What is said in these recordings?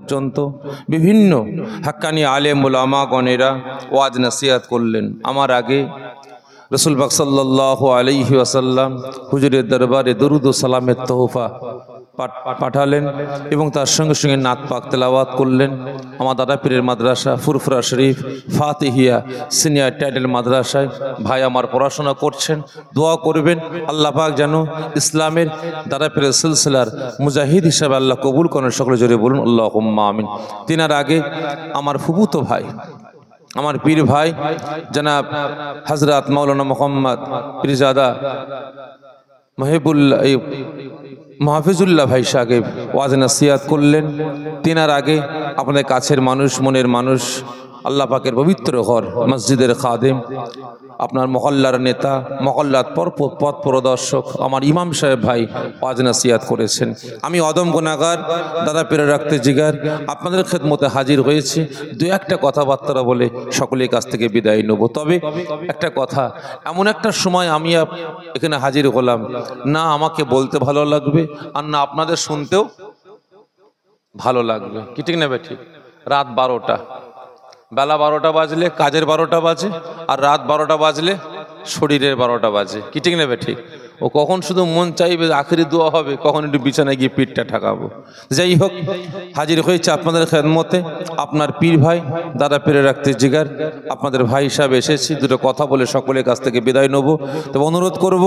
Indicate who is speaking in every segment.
Speaker 1: পর্যন্ত বিভিন্ন হাক্কানি আলেম উলামা গণেরা ওয়াজ নসিহত করলেন। আমার আগে রসুল পাক সাল্লাল্লাহু আলাইহি ওয়াসাল্লাম হুজুরের দরবারে দরুদ ও সালামের তোহফা পাঠালেন এবং তার সঙ্গে সঙ্গে নাত পাক তেলাওয়াত করলেন। আমার দাদা পীরের মাদ্রাসা ফুরফুরা শরীফ ফাতিহিয়া সিনিয়র টাইটেল মাদ্রাসায় ভাই আমার পড়াশোনা করছেন। দোয়া করবেন আল্লাহ পাক যেন ইসলামের দাদা পীরের সিলসিলার মুজাহিদ হিসাবে আল্লাহ কবুল করেন। সকলে জোরে বলুন আল্লাহুম্মা আমিন। তিনার আগে আমার ফুফুতো ভাই, আমার পীর ভাই জনাব হযরত মাওলানা মোহাম্মদ পীরজাদা মাহফিজুল্লাহ ভাই সাহেব ওয়াজ নসিহত করলেন। তিনার আগে আপনাদের কাছের মানুষ, মনের মানুষ, আল্লাহ পাকের পবিত্র ঘর মসজিদের খাদেম, আপনার মহল্লার নেতা, মহল্লার পথ প্রদর্শক আমার ইমাম সাহেব ভাই ওয়াজ নসিহত করেছেন। আমি অদম গুনাহগার, দাদা পীরের রাখতে জিগার আপনাদের খেদমতে হাজির হয়েছি। দু একটা কথাবার্তা বলে সকলের কাছ থেকে বিদায় নেব। তবে একটা কথা, এমন একটা সময় আমি এখানে হাজির হলাম, না আমাকে বলতে ভালো লাগবে আর না আপনাদের শুনতেও ভালো লাগবে। কি ঠিক নেবে? ঠিক রাত 12টা, বেলা 12টা বাজলে কাজের 12টা বাজে, আর রাত 12টা বাজলে শরীরের 12টা বাজে। কি ঠিক নেবে? ঠিক। ও কখন শুধু মন চাইবে আখেরি দোয়া হবে, কখন একটু বিছানায় গিয়ে পিঠটা ঠাকাবো। যাই হোক, হাজির হয়েছে আপনাদের খেদমতে আপনার পীর ভাই, দাদা পীরের রাখতে জিগার আপনাদের ভাই হিসাবে এসেছি। দুটো কথা বলে সকলের কাছ থেকে বিদায় নেব। তবে অনুরোধ করব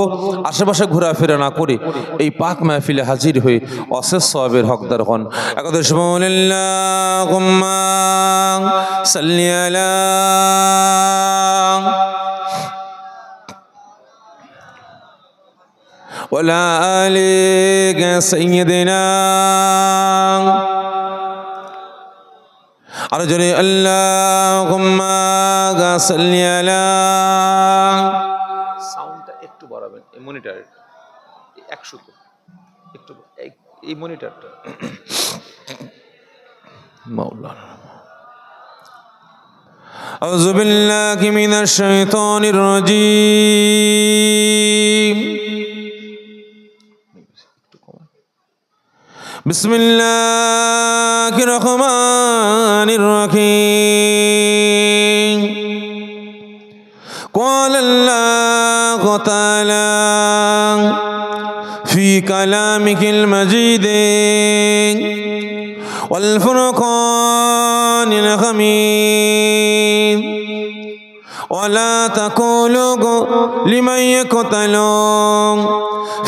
Speaker 1: আশেপাশে ঘোরাফেরা না করে এই পাক মাহফিলে হাজির হয়ে অশেষ সওয়াবের হকদার হন। একদের সুবহানাল্লাহুম্মা সাল্লি আলা ওয়ালা আলি সাইয়্যিদিনা আর জোরে আল্লাহুম্মা সাল্লি আলা। সাউন্ডটা একটু বাড়াবেন, এই মনিটরে 100 তো একটু এই মনিটরটা মাওলানা। আউযু বিল্লাহি মিনাশ শাইতানির রাজীম। বিসমিল্লাহির রহমানির রহিম। قال الله تعالى في كلامه المجيد والفرقان الحميد ولا تقولوا لمن يقتل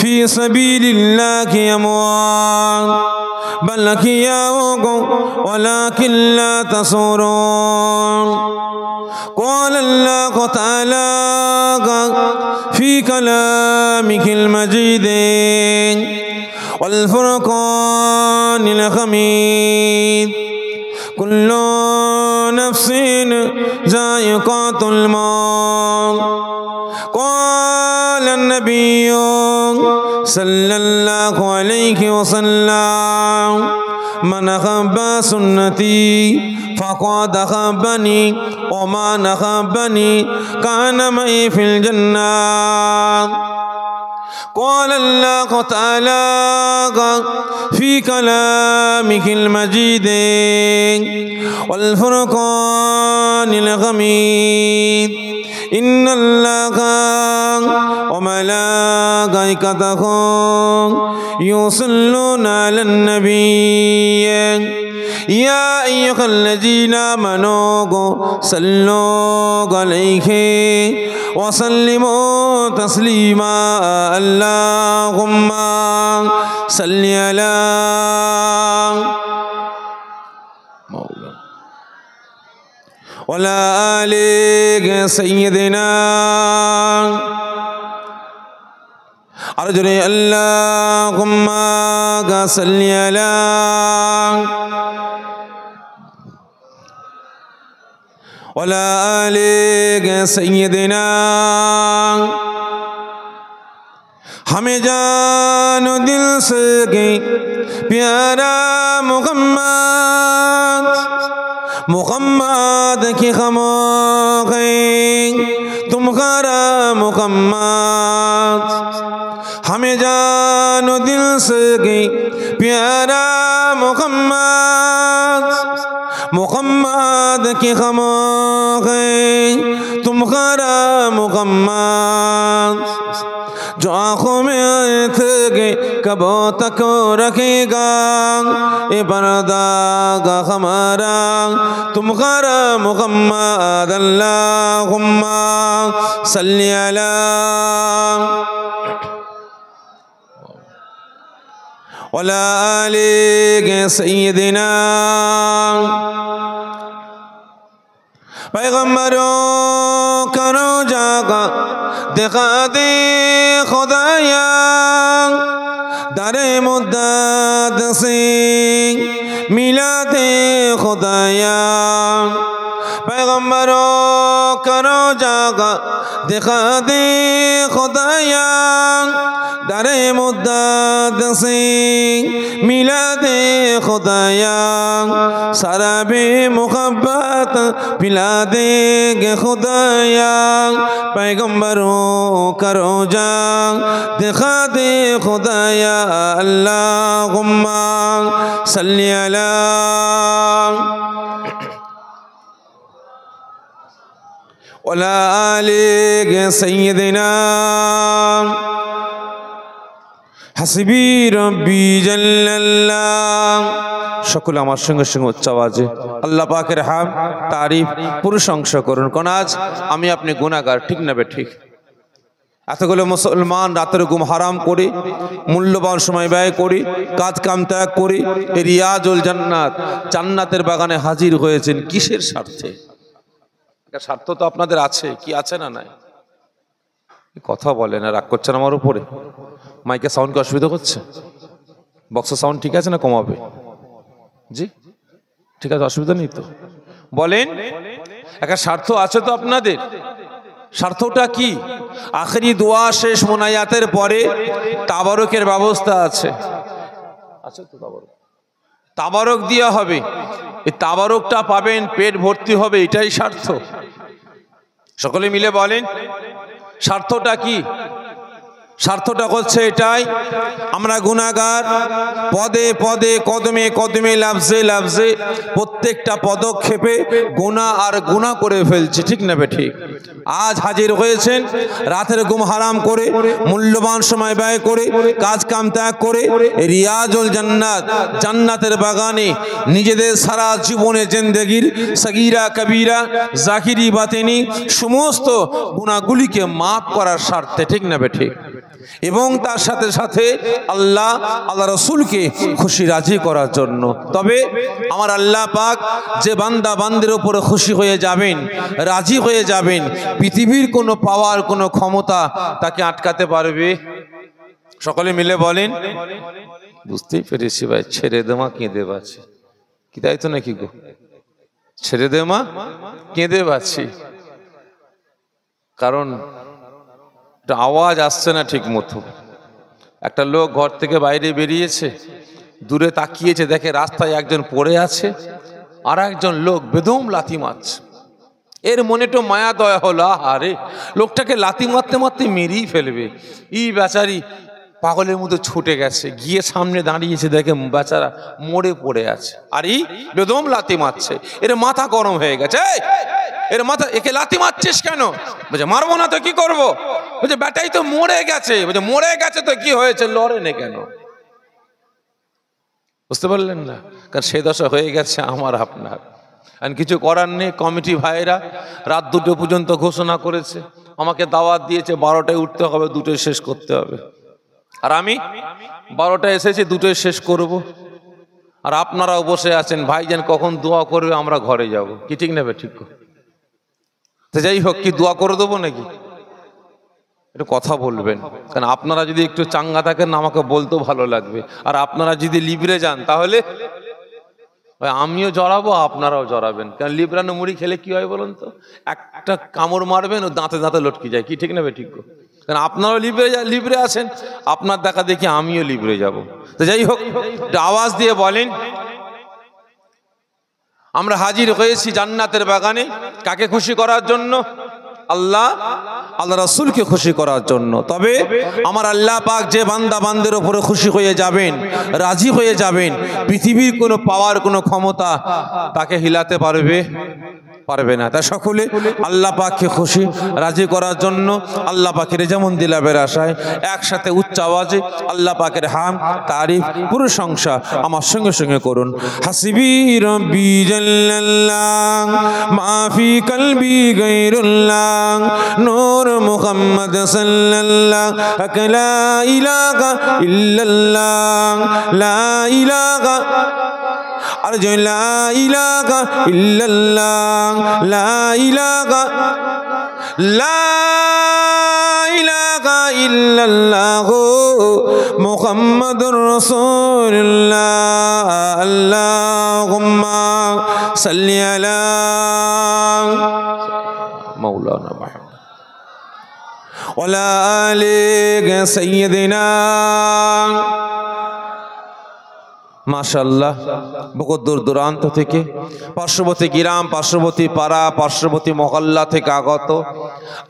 Speaker 1: في سبيل الله أموات بل أحياء ولكن لا تشعرون. قال الله تعالى في كلامه المجيد والفرقان الحميد كل نفس ذائقة الموت. قال النبي صلى الله عليه وسلم من أحب سنتي فقد أحبني ومن أحبني كان معي في الجنة. قال الله تعالى في كلامه المجيد والفرقان الحميد إن الله وملائكته يصلون على النبي يا أيها الذين آمنوا صلوا عليه وسلموا تسليما. اللهم صل على وعلى آل سيدنا أرجو اللهم صل على وعلى آل سيدنا. हमें जानो दिल से प्यारा मोहम्मद, मोहम्मद की खामोशी तुम्हारा मोहम्मद. हमें जानो दिल से प्यारा मोहम्मद, मुहम्मद की खामोश तुम्हारा मुहम्मद जो आँखों में थे कब तक रखेगा ये पर्दा का हमारा तुम्हारा मुहम्मद अल्लाहुम्मा सल्ली अला वला आले सय्यदिना पैगम्बरों करो जागा दिखा दे खुदाया दरे मुद्दत से मिला दे खुदाया पैगम्बरों करो जागा दिखा दे खुदाया दरे मुद्दत से मिला दे खुदाया सारा बे मुहब्बत पिला देंगे खुदाया पैगम्बरों करो जा दिखा दे खुदाया अल्लाहुम्मा सल्ली अला वला आले सय्यदिना हस्बी रब्बी जल्लल्लाह সকলে আমার সঙ্গে সঙ্গে উচ্চ আওয়াজে আল্লাহ পাকের হাম তারিফ প্রশংসা করুন। কোন আজ আমি আপনি গুনাহগার, ঠিক না বে ঠিক? এতগুলো মুসলমান রাতের ঘুম হারাম করে মূল্যবান সময় ব্যয় করে কাজ কাম ত্যাগ করে রিয়াজুল জান্নাত জান্নাতের বাগানে হাজির হয়েছেন কিসের স্বার্থে? একটা স্বার্থ তো আপনাদের আছে, কি আছে না নাই? কথা বলে না, রাগ করছেন আমার উপরে? মাইকে সাউন্ড কি অসুবিধা হচ্ছে? বক্সের সাউন্ড ঠিক আছে না কমাবে? জি ঠিক আছে, অসুবিধা নেই তো। বলেন একটা স্বার্থ আছে তো আপনাদের। স্বার্থটা কি? আখেরি দোয়া শেষ মোনাজাতের পরে তাবারকের ব্যবস্থা আছে, আছে তো তাবারক, তাবারক দেওয়া হবে। এই তাবারকটা পাবেন, পেট ভর্তি হবে, এটাই স্বার্থ। সকলে মিলে বলেন স্বার্থটা কি? স্বার্থটা হচ্ছে এটাই, আমরা গুনাহগার, পদে পদে কদমে কদমে লাফজে লাফজে প্রত্যেকটা পদক্ষেপে গুনাহ আর গুনাহ করে ফেলছি, ঠিক না বে ঠিক? আজ হাজির হয়েছেন রাতের ঘুম হারাম করে মূল্যবান সময় ব্যয় করে কাজ কাম ত্যাগ করে রিয়াজুল জান্নাত জান্নাতের বাগানে নিজেদের সারা জীবনে জিন্দেগির সগীরা কবিরা জাহিরি বাতিনি সমস্ত গুনাহগুলিকে মাফ করার স্বার্থে, ঠিক না বে ঠিক? এবং তার সাথে সাথে আল্লাহ রসুলকে খুশি রাজি করার জন্য। তবে আমার আল্লাহ পাক যে বান্দা বান্দির উপরে খুশি হয়ে যাবেন, রাজি হয়ে যাবেন, পৃথিবীর কোনো পাওয়ার কোনো ক্ষমতা তাকে আটকাতে পারবে? সকলে মিলে বলেন। বুঝতেই পেরেছি ভাই, ছেড়ে দে মা কেঁদে বাঁচি, কি তাই তো নাকি গো? ছেড়ে দে মা কেঁদে বাঁচি, কারণ আওয়াজ আসছে না ঠিক মতো। একটা লোক ঘর থেকে বাইরে বেরিয়েছে, দূরে তাকিয়েছে, দেখে রাস্তায় একজন পড়ে আছে, আর একজন লোক বেদম লাথি মারছে। এর মনে তো মায়া দয়া হলো, আরে লোকটাকে লাথি মারতে মারতে মেরেই ফেলবে। বেচারি পাগলের মতো ছুটে গেছে, গিয়ে সামনে দাঁড়িয়েছে, দেখে বেচারা মরে পড়ে আছে, আর বেদম লাথি মারছে। এর মাথা গরম হয়ে গেছে, এর মাথা, একে লাথি মারছিস কেন? বলছে মারবো না তো কি করবো? বলছে বেটাই তো মরে গেছে। বলছে মরে গেছে তো কি হয়েছে, লড়ে নে কেন? বুঝতে পারলেন না? কারণ সে দশা হয়ে গেছে আমার আপনার, আর কিছু করার নেই। কমিটি ভাইরা রাত 2টো পর্যন্ত ঘোষণা করেছে, আমাকে দাওয়াত দিয়েছে 12টায় উঠতে হবে, 2টোয় শেষ করতে হবে। আর আমি 12টায় এসেছি, 2টোয় শেষ করব। আর আপনারাও বসে আছেন, ভাইজান কখন দোয়া করবে, আমরা ঘরে যাব, কি ঠিক নেবে? ঠিক। তো যাই হোক, কি দোয়া করে দেবো নাকি? একটু কথা বলবেন, কারণ আপনারা যদি একটু চাঙ্গা থাকেন আমাকে বলতেও ভালো লাগবে। আর আপনারা যদি লিবরে যান তাহলে আমিও জড়াবো, আপনারাও জড়াবেন। কারণ লিবরানো মুড়ি খেলে কি হয় বলুন তো? একটা কামড় মারবেন, ও দাঁতে দাঁতে লটকে যায়, কি ঠিক নেবে? ঠিক। কারণ আপনারাও লিবরে আছেন, আপনার দেখা দেখি আমিও লিবরে যাব। তো যাই হোক, আওয়াজ দিয়ে বলেন আমরা হাজির হয়েছি জান্নাতের বাগানে, কাকে খুশি করার জন্য? আল্লাহ আল্লাহ রাসূলকে খুশি করার জন্য। তবে আমার আল্লাহ পাক যে বান্দা বান্দের উপরে খুশি হয়ে যাবেন, রাজি হয়ে যাবেন, পৃথিবীর কোনো পাওয়ার কোনো ক্ষমতা তাকে হিলাতে পারবে না। তাই সকলে আল্লাহ পাককে খুশি রাজি করার জন্য আল্লাহ পাকের রেজামন্দি লাভের আশায় একসাথে উচ্চ আওয়াজে আল্লাহ পাকের হাম তারিফ প্রশংসা আমার সঙ্গে সঙ্গে করুন। হাসবি রব্বি জাল্লাল্লাহ মা ফি কলবি গায়রুল্লাহ নূর মুহাম্মদ সাল্লাল্লাহু লা ইলাহা ইল্লাল্লাহ লা ইলাহা আর যে লা ইলাহা ইল্লাল্লাহ লা ইলাহা ইল্লাল্লাহ মুহাম্মাদুর রাসূলুল্লাহ আল্লাহুম্মা সাল্লি আলা মাওলানা মুহাম্মদ ওয়া আলা আলি সাইয়্যিদিনা। মাশাআল্লাহ, বহু দূর দূরান্ত থেকে, পার্শ্ববর্তী গ্রাম, পার্শ্ববর্তী পাড়া, পার্শ্ববর্তী মহল্লা থেকে আগত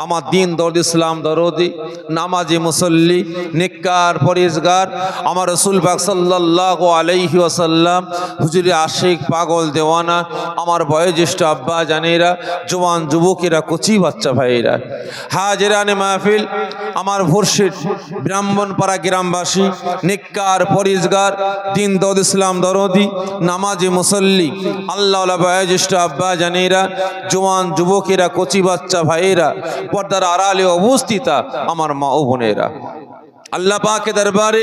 Speaker 1: আমার দিন দরদ ইসলাম দরদি নামাজি মুসল্লি নেককার পরেজগার আমার রাসূল পাক সাল্লাল্লাহু আলাইহি ওয়াসাল্লাম হুজুরে আশিক পাগল দেওয়ানা আমার বয়োজ্যেষ্ঠ আব্বা জানেরা, জওয়ান যুবকেরা, কচি বাচ্চা ভাইয়েরা, হাজিরানে মাহফিল, আমার মুর্শিদ ব্রাহ্মণপাড়া গ্রামবাসী নেককার পরেজগার দিন দরদ ইসলাম দরদি নামাজি মুসল্লি আল্লাহ বয়োজ্যেষ্ঠ আব্বা জানেরা, জওয়ান যুবকেরা, কচি বাচ্চা ভাইয়েরা, পর্দার আড়ালে অবস্থিতা আমার মা ও বোনেরা, আল্লাহ পাক দরবারে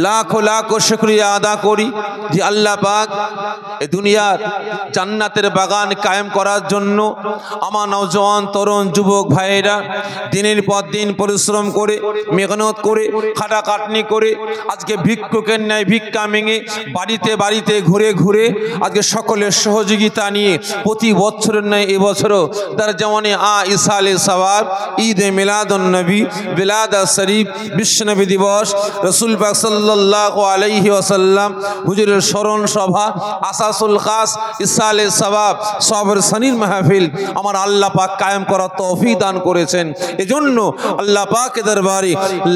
Speaker 1: লাখো লাখো শুকরিয়া আদা করি যে আল্লাহ পাক এই দুনিয়ার জান্নাতের বাগান কায়েম করার জন্য আমার নওজওয়ান তরুণ যুবক ভাইয়েরা দিনের পর দিন পরিশ্রম করে মেহনত করে খাটাখাটনি করে আজকে ভিক্ষুকের ন্যায় ভিক্ষা মেঙে বাড়িতে বাড়িতে ঘুরে ঘুরে আজকে সকলের সহযোগিতা নিয়ে প্রতি বছরের ন্যায় এবছরও তার যেমন ইসালে সওয়াব ঈদ মিলাদুন নবী বিলাদা শরীফ বিশ্ব নবী দিবস রাসূল পাক সাল্লাল্লাহু আলাইহি ওয়াসাল্লাম হুজুরের স্মরণ সভা আসাসুল খাস ইসালে সওয়াব সবর সানির মাহফিল আমার আল্লাহ পাক কায়েম করার তৌফিক দান করেছেন। এজন্য আল্লাহ পাকের দরবারে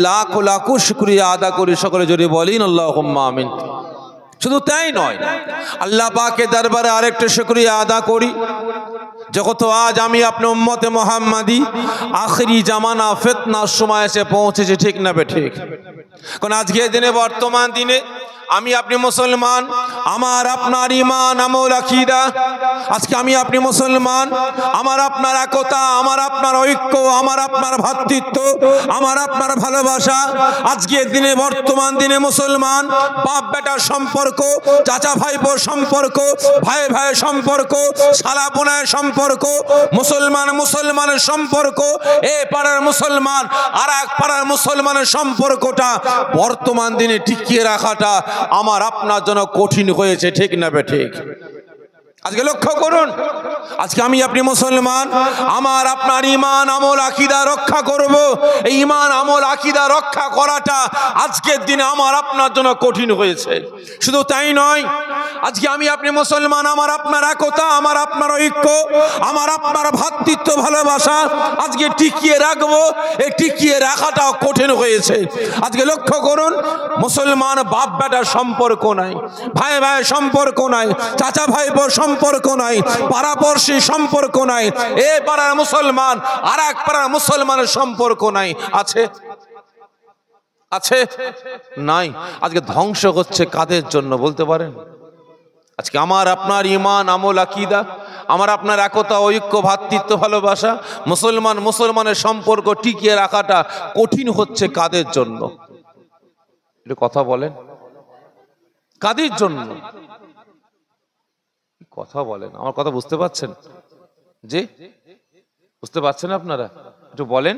Speaker 1: লাখ লাখ শুকরিয়া আদা করি, সকলে জোরে বলেন আল্লাহুম্মা আমিন। শুধু তাই নয়, আল্লাহ পাকের দরবারে আরেকটা শুকরিয়া আদা করি, যখন আজ আমি আপনি উম্মতে মুহাম্মাদি আখেরি জামানা ফিতনার সময় এসে পৌঁছেছে, ঠিক না বেঠিক? কারণ আজকের দিনে বর্তমান দিনে আমি আপনি মুসলমান, আমার আপনার ঈমান আমল আকীদা, আজকে আমি আপনি মুসলমান, আমার আপনার একতা, আমার আপনার ঐক্য, আমার আপনার ভ্রাতৃত্ব, আমার আপনার ভালোবাসা, আজকের দিনে বর্তমান দিনে মুসলমান বাপ বেটার সম্পর্ক, চাচা ভাইপোর সম্পর্ক, ভাই ভাইয়ের সম্পর্ক, শালা বোনের সম্পর্ক, মুসলমান মুসলমানের সম্পর্ক, এ পাড়ার মুসলমান আর এক পাড়ার মুসলমানের সম্পর্কটা বর্তমান দিনে টিকিয়ে রাখাটা আমার আপনার জন্য কঠিন হয়েছে, ঠিক না বেঠিক? আজকে লক্ষ্য করুন, আজকে আমি আপনি মুসলমান, আমার আপনার ঈমান আমল আকীদা রক্ষা করব, এই ঈমান আমল আকীদা রক্ষা করাটা আজকের দিনে আমার আপনার জন্য কঠিন হয়েছে। শুধু তাই নয়, আজকে আমি আপনি মুসলমান, আমার আপনার একতা, আমার আপনার ঐক্য, আমার আপনার ভ্রাতৃত্ব ভালোবাসা আজকে টিকিয়ে রাখবো, এই টিকিয়ে রাখাটাও কঠিন হয়েছে। আজকে লক্ষ্য করুন, মুসলমান বাপ বেটার সম্পর্ক নাই, ভাই ভাইয়ের সম্পর্ক নাই, চাচা ভাইপোর সম্পর্ক নাই, পাড়াপড়শি সম্পর্ক নাই, এ পাড়ার মুসলমান আর এক পাড়ার মুসলমানের সম্পর্ক নাই। আছে? আছে? নাই। আজকে ধ্বংস হচ্ছে কাদের জন্য বলতে পারেন? আজকে আমার আপনার ঈমান আমল আকীদা, আমার আপনার একতা ঐক্য ভ্রাতৃত্ব ভালোবাসা, মুসলমান মুসলমানের সম্পর্ক টিকিয়ে রাখাটা কঠিন হচ্ছে কাদের জন্য? একটু কথা বলেন, কাদের জন্য? কথা বলেন, আমার কথা বুঝতে পারছেন? জি, বুঝতে পারছেন আপনারা? একটু বলেন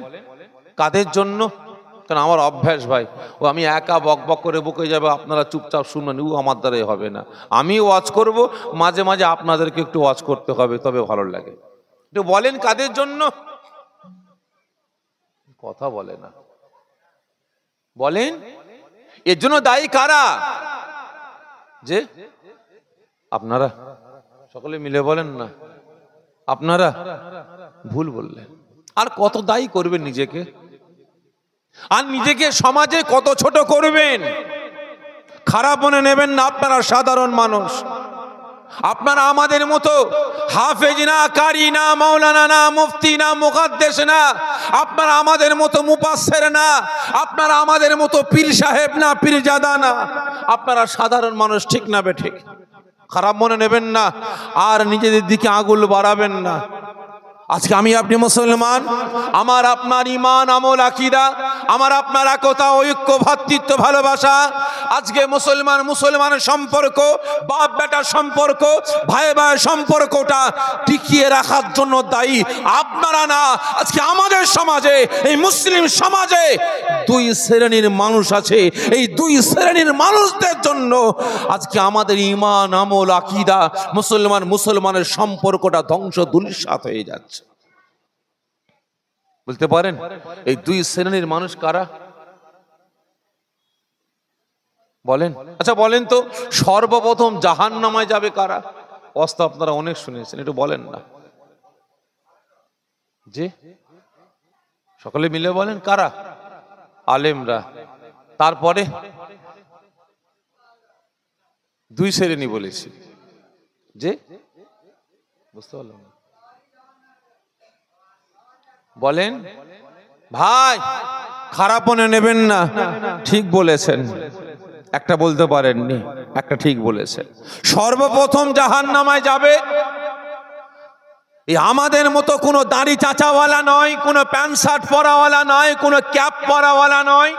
Speaker 1: কাদের জন্য? কারণ আমার অভ্যাস ভাই, ও আমি একা বক বক করে বকে যাবে, আপনারা চুপচাপ শুনবেন, ও আমার দ্বারাই হবে না। আমি ওয়াজ করব, মাঝে মাঝে আপনাদেরকে একটু ওয়াজ করতে হবে, তবে ভালো লাগে। একটু বলেন কাদের জন্য? কথা বলে না, বলেন এর জন্য দায়ী কারা? যে আপনারা সকলে মিলে বলেন না, আপনারা ভুল বললেন। আর কত দায়ী করবেন নিজেকে, আর নিজেকে সমাজে কত ছোট করবেন। খারাপ মনে নেবেন না, আপনারা সাধারণ মানুষ, আপনারা আমাদের মতো হাফেজ না, কারি না, মাওলানা না, মুফতি না, মুকাদ্দেস না, আপনারা আমাদের মতো মুফাসসির না, আপনারা আমাদের মতো পীর সাহেব না, পীরজাদা না, আপনারা সাধারণ মানুষ, ঠিক না বেঠিক? খারাপ মনে নেবেন না, আর নিজেদের দিকে আঙুল বাড়াবেন না। আজকে আমি আপনি মুসলমান, আমার আপনার ঈমান, আমল, আকীদা, আমার আপনার একতা, ঐক্য, ভ্রাতৃত্ব, ভালোবাসা, আজকে মুসলমানের সম্পর্ক, বাপ বেটার সম্পর্ক, ভাই ভাই সম্পর্কটা টিকিয়ে রাখার জন্য দায়ী আপনারা না। আজকে আমাদের সমাজে, এই মুসলিম সমাজে দুই শ্রেণীর মানুষ আছে। এই দুই শ্রেণীর মানুষদের জন্য আজকে আমাদের ঈমান, আমল, আকীদা, মুসলমানের সম্পর্কটা ধ্বংস ধূলিসাৎ হয়ে যাচ্ছে। বলতে পারেন এই দুই শ্রেণীর মানুষ কারা? বলেন, আচ্ছা বলেন তো, সর্বপ্রথম জাহান্নামে যাবে কারা? অবস্থা আপনারা অনেক শুনেছেন, একটু বলেন না যে সকলে মিলে বলেন কারা? আলেমরা। তারপরে দুই শ্রেণী বলেছি, যে বুঝতে পারলাম না, বলেন ভাই, খারাপ মনে নেবেন না, ঠিক বলেছেন, একটা বলতে পারেননি, একটা ঠিক বলেছেন। সর্বপ্রথম জাহান্নামায় যাবে এই আমাদের মতো কোনো দাড়ি চাচাওয়ালা নয়, কোনো প্যান্ট শার্ট পরাওয়ালা নয়, কোনো ক্যাপ পরাওয়ালা নয়,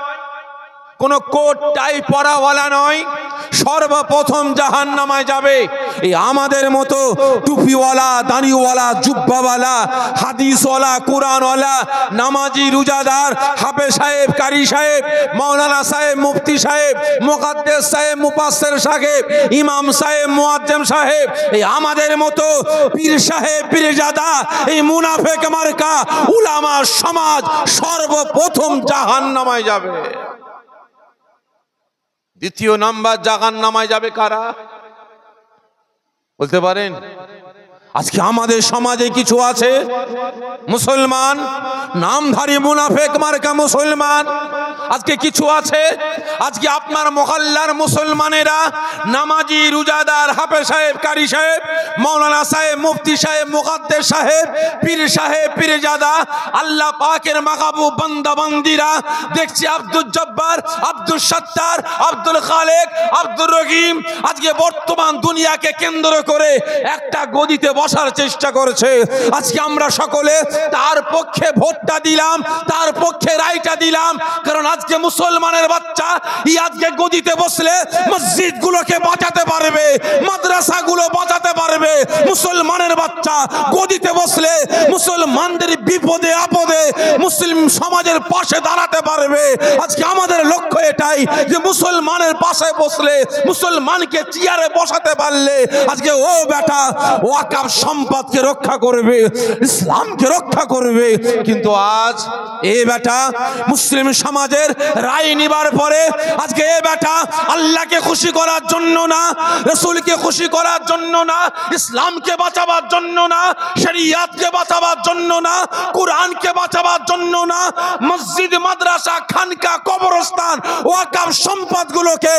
Speaker 1: কোনো কোট টাই পরাওয়ালা নয়। সর্বপ্রথম জাহান্নামায় যাবে এই আমাদের মতো টুপিওয়ালা, দাড়িওয়ালা, জুব্বাওয়ালা, হাদিসওয়ালা, কোরআনওয়ালা, নামাজি, রোজাদার, হাফেজ সাহেব, কারি সাহেব, মাওলানা সাহেব, মুফতি সাহেব, মুকাদ্দেস সাহেব, মুফাসসির সাহেব, ইমাম সাহেব, মুয়াজ্জিম সাহেব, এই আমাদের মতো পীর সাহেব, পীরজাদা, এই মুনাফিক মার্কা উলামা সমাজ সর্বপ্রথম জাহান্নামায় যাবে। দ্বিতীয় নাম্বার জাহান্নামায় যাবে কারা? বলতে পারেন? আজকে আমাদের সমাজে কিছু আছে মুসলমান, নামধারী মুনাফিক মার্কা মুসলমান, আজকে কিছু আছে, আজকে আপনার মহল্লার মুসলমানেরা নামাজি, রোজাদার, হাফেজ সাহেব, কারি সাহেব, মাওলানা সাহেব, মুফতি সাহেব, মুকাদ্দেস সাহেব, পীর সাহেব, পীরজাদা, আল্লাহ পাকের মাহবুব বান্দা বান্দিরা দেখছি আব্দুল জব্বার, আব্দুল সত্তার, আব্দুল খালেক, আব্দুর রহিম আজকে বর্তমান দুনিয়াকে কেন্দ্র করে একটা গদিতে বসার চেষ্টা করেছে। আজকে আমরা সকলে তার পক্ষে ভোটটা দিলাম, তার পক্ষে রায়টা দিলাম, কারণ আজকে মুসলমানের বাচ্চা আজকে গদিতে বসলে মসজিদগুলোকে বাঁচাতে পারবে, মাদ্রাসাগুলো বাঁচাতে পারবে। মুসলমানের বাচ্চা গদিতে বসলে মুসলমানদের বিপদে আপদে মুসলিম সমাজের পাশে দাঁড়াতে পারবে। আজকে আমাদের লক্ষ্য এটাই যে মুসলমানের পাশে বসলে, মুসলমানকে চেয়ারে বসাতে পারলে আজকে ও বেটা ওয়াকফ সম্পদকে রক্ষা করবে, ইসলামকে রক্ষা করবে। কিন্তু আজ এ বেটা মুসলিম সমাজের রায় নিবার পরে আজকে এ বেটা আল্লাহকে খুশি করার জন্য না, রাসূলকে খুশি করার জন্য না, ইসলামকে বাঁচাবার জন্য না, শরীয়তকে বাঁচাবার জন্য না, কোরআনকে বাঁচাবার জন্য না, মসজিদ, মাদ্রাসা, খানকা, কবরস্থান, ওয়াকফ সম্পদগুলোকে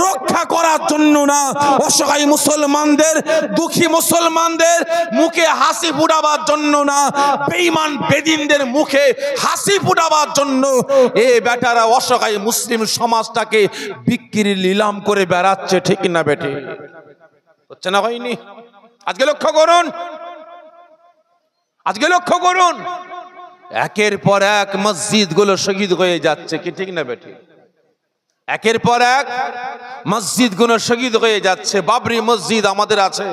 Speaker 1: রক্ষা করার জন্য না, অসহায় মুসলমানদের, দুঃখী মুসলমানদের মুখে হাসি ফুটাবার জন্য না, বেঈমান বেদিনদের মুখে হাসি ফুটাবার জন্য এ বেটারা অসহায় মুসলিম সমাজটাকে বিক্রি নিলাম করে বেড়াচ্ছে। ঠিক না বেটে? হচ্ছে না হয়নি? আজকে লক্ষ্য করুন, আজকে লক্ষ্য করুন, একের পর এক মসজিদগুলো শহীদ হয়ে যাচ্ছে। কি ঠিক না বেটে? একের পর এক মসজিদগুলো শহীদ হয়ে যাচ্ছে। বাবরি মসজিদ আমাদের আছে,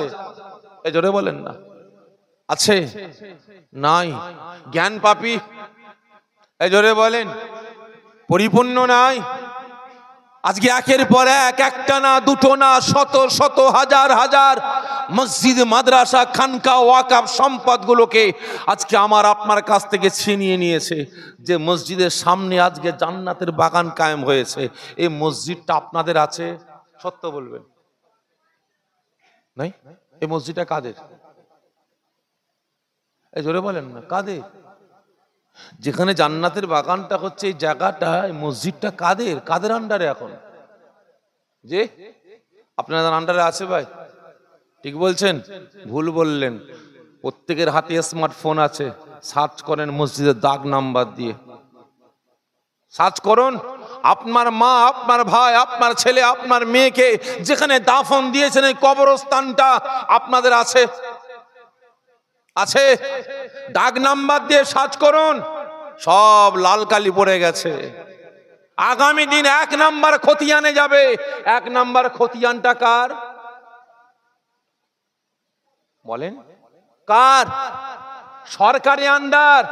Speaker 1: এ জোরে বলেন না, আছে নাই? জ্ঞান পাপী, এ জোরে বলেন, পরিপূর্ণ নাই? আজকে একের পর এক, একটা না, দুটো না, শত শত, হাজার হাজার মসজিদ, মাদ্রাসা, খানকা, ওয়াকফ সম্পদগুলোকে আজকে আমার আপনার কাছ থেকে ছিনিয়ে নিয়েছে। যে মসজিদের সামনে আজকে জান্নাতের বাগান কায়েম হয়েছে, এই মসজিদটা আপনাদের আছে? সত্য বলবেন নাই? এই মসজিদটা কাদের? এই জোরে বলেন না, কাদের? যেখানে জান্নাতের বাগানটা হচ্ছে, এই জায়গাটা, এই মসজিদটা কাদের কাদের আন্ডারে এখন? যে আপনাদের আন্ডারে আছে ভাই? ঠিক বলছেন? ভুল বললেন। প্রত্যেকের হাতে স্মার্টফোন আছে। সার্চ করেন মসজিদের দাগ নাম্বার দিয়ে, সার্চ করুন। আপনার মা, আপনার ভাই, আপনার ছেলে, আপনার মেয়েকে যেখানে দাফন দিয়েছেন এই কবরস্থানটা আপনাদের আছে? আছে? দাগ নাম্বার দিয়ে সার্চ করুন, সব লাল কালি পড়ে গেছে। আগামী দিন 1 নাম্বার খতিয়ানে যাবে। 1 নাম্বার খতিয়ানটা কার বলেন? কার? সরকারি আন্ডার।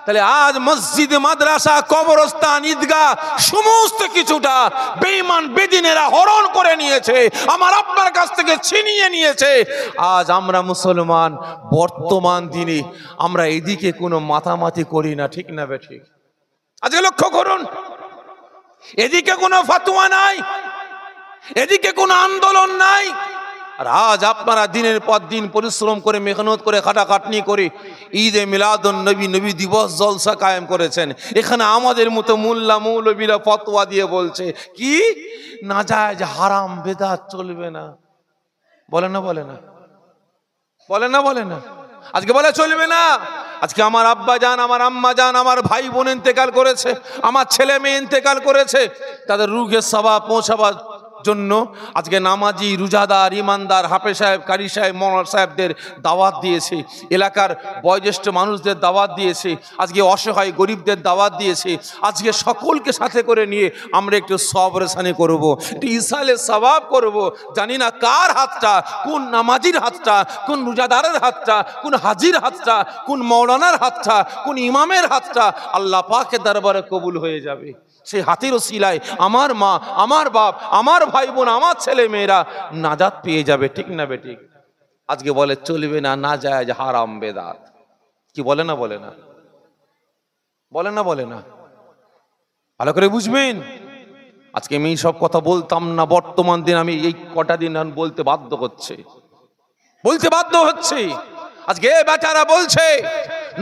Speaker 1: তাহলে আজ মসজিদ, মাদ্রাসা, কবরস্থান, ঈদগাহ সমস্ত কিছুটা বেঈমান বেদিনেরা হরণ করে নিয়েছে, আমার আপনার কাছ থেকে ছিনিয়ে নিয়েছে। আজ আমরা মুসলমান বর্তমান দিনে আমরা এদিকে কোনো মাতামাতি করি না, ঠিক না বেঠিক? আজকে লক্ষ্য করুন, এদিকে কোনো ফতোয়া নাই, এদিকে কোনো আন্দোলন নাই। আর আজ আপনারা দিনের পর দিন পরিশ্রম করে, মেহনত করে, খাটাখাটনি করে ঈদে মিলাদুন নবী, নবী দিবস জলসা কায়েম করেছেন। এখানে আমাদের মতো মোল্লা মৌলবীরা ফতোয়া দিয়ে বলছে কি নাজায়েজ, হারাম, বেদাত চলবে না। বলে না? বলে না? বলে না? বলে না? আজকে বলে চলবে না। আজকে আমার আব্বা জান, আমার আম্মা জান, আমার ভাই বোন ইন্তেকাল করেছে, আমার ছেলে মেয়ে ইন্তেকাল করেছে, তাদের রুহের সওয়াব পৌঁছাবার জন্য আজকে নামাজি, রোজাদার, ইমানদার, হাফেজ সাহেব, কারি সাহেব, মৌলানা সাহেবদের দাওয়াত দিয়েছে, এলাকার বয়োজ্যেষ্ঠ মানুষদের দাওয়াত দিয়েছে, আজকে অসহায় গরিবদের দাওয়াত দিয়েছে। আজকে সকলকে সাথে করে নিয়ে আমরা একটু সবরেসানি করব, একটু ইসালে সওয়াব করব। জানি না কার হাতটা, কোন নামাজির হাতটা, কোন রোজাদারের হাতটা, কোন হাজির হাতটা, কোন মৌলানার হাতটা, কোন ইমামের হাতটা আল্লাহ পাকের দরবারে কবুল হয়ে যাবে। সেই হাতের ওসিলায় আমার মা, আমার বাপ, আমার ভাই বোন, আমার ছেলে মেয়েরা নাজাত পেয়ে যাবে, ঠিক না বেঠিক? আজকে বলে চলবে না, নাজায়েজ, হারাম, বেদাত। কি বলে না? বলে না? বলে না? বলে না? ভালো করে বুঝবেন। আজকে আমি সব কথা বলতাম না, বর্তমান দিন আমি এই কটা দিন বলতে বাধ্য হচ্ছে, বলতে বাধ্য হচ্ছে। আজকে বেটারা বলছে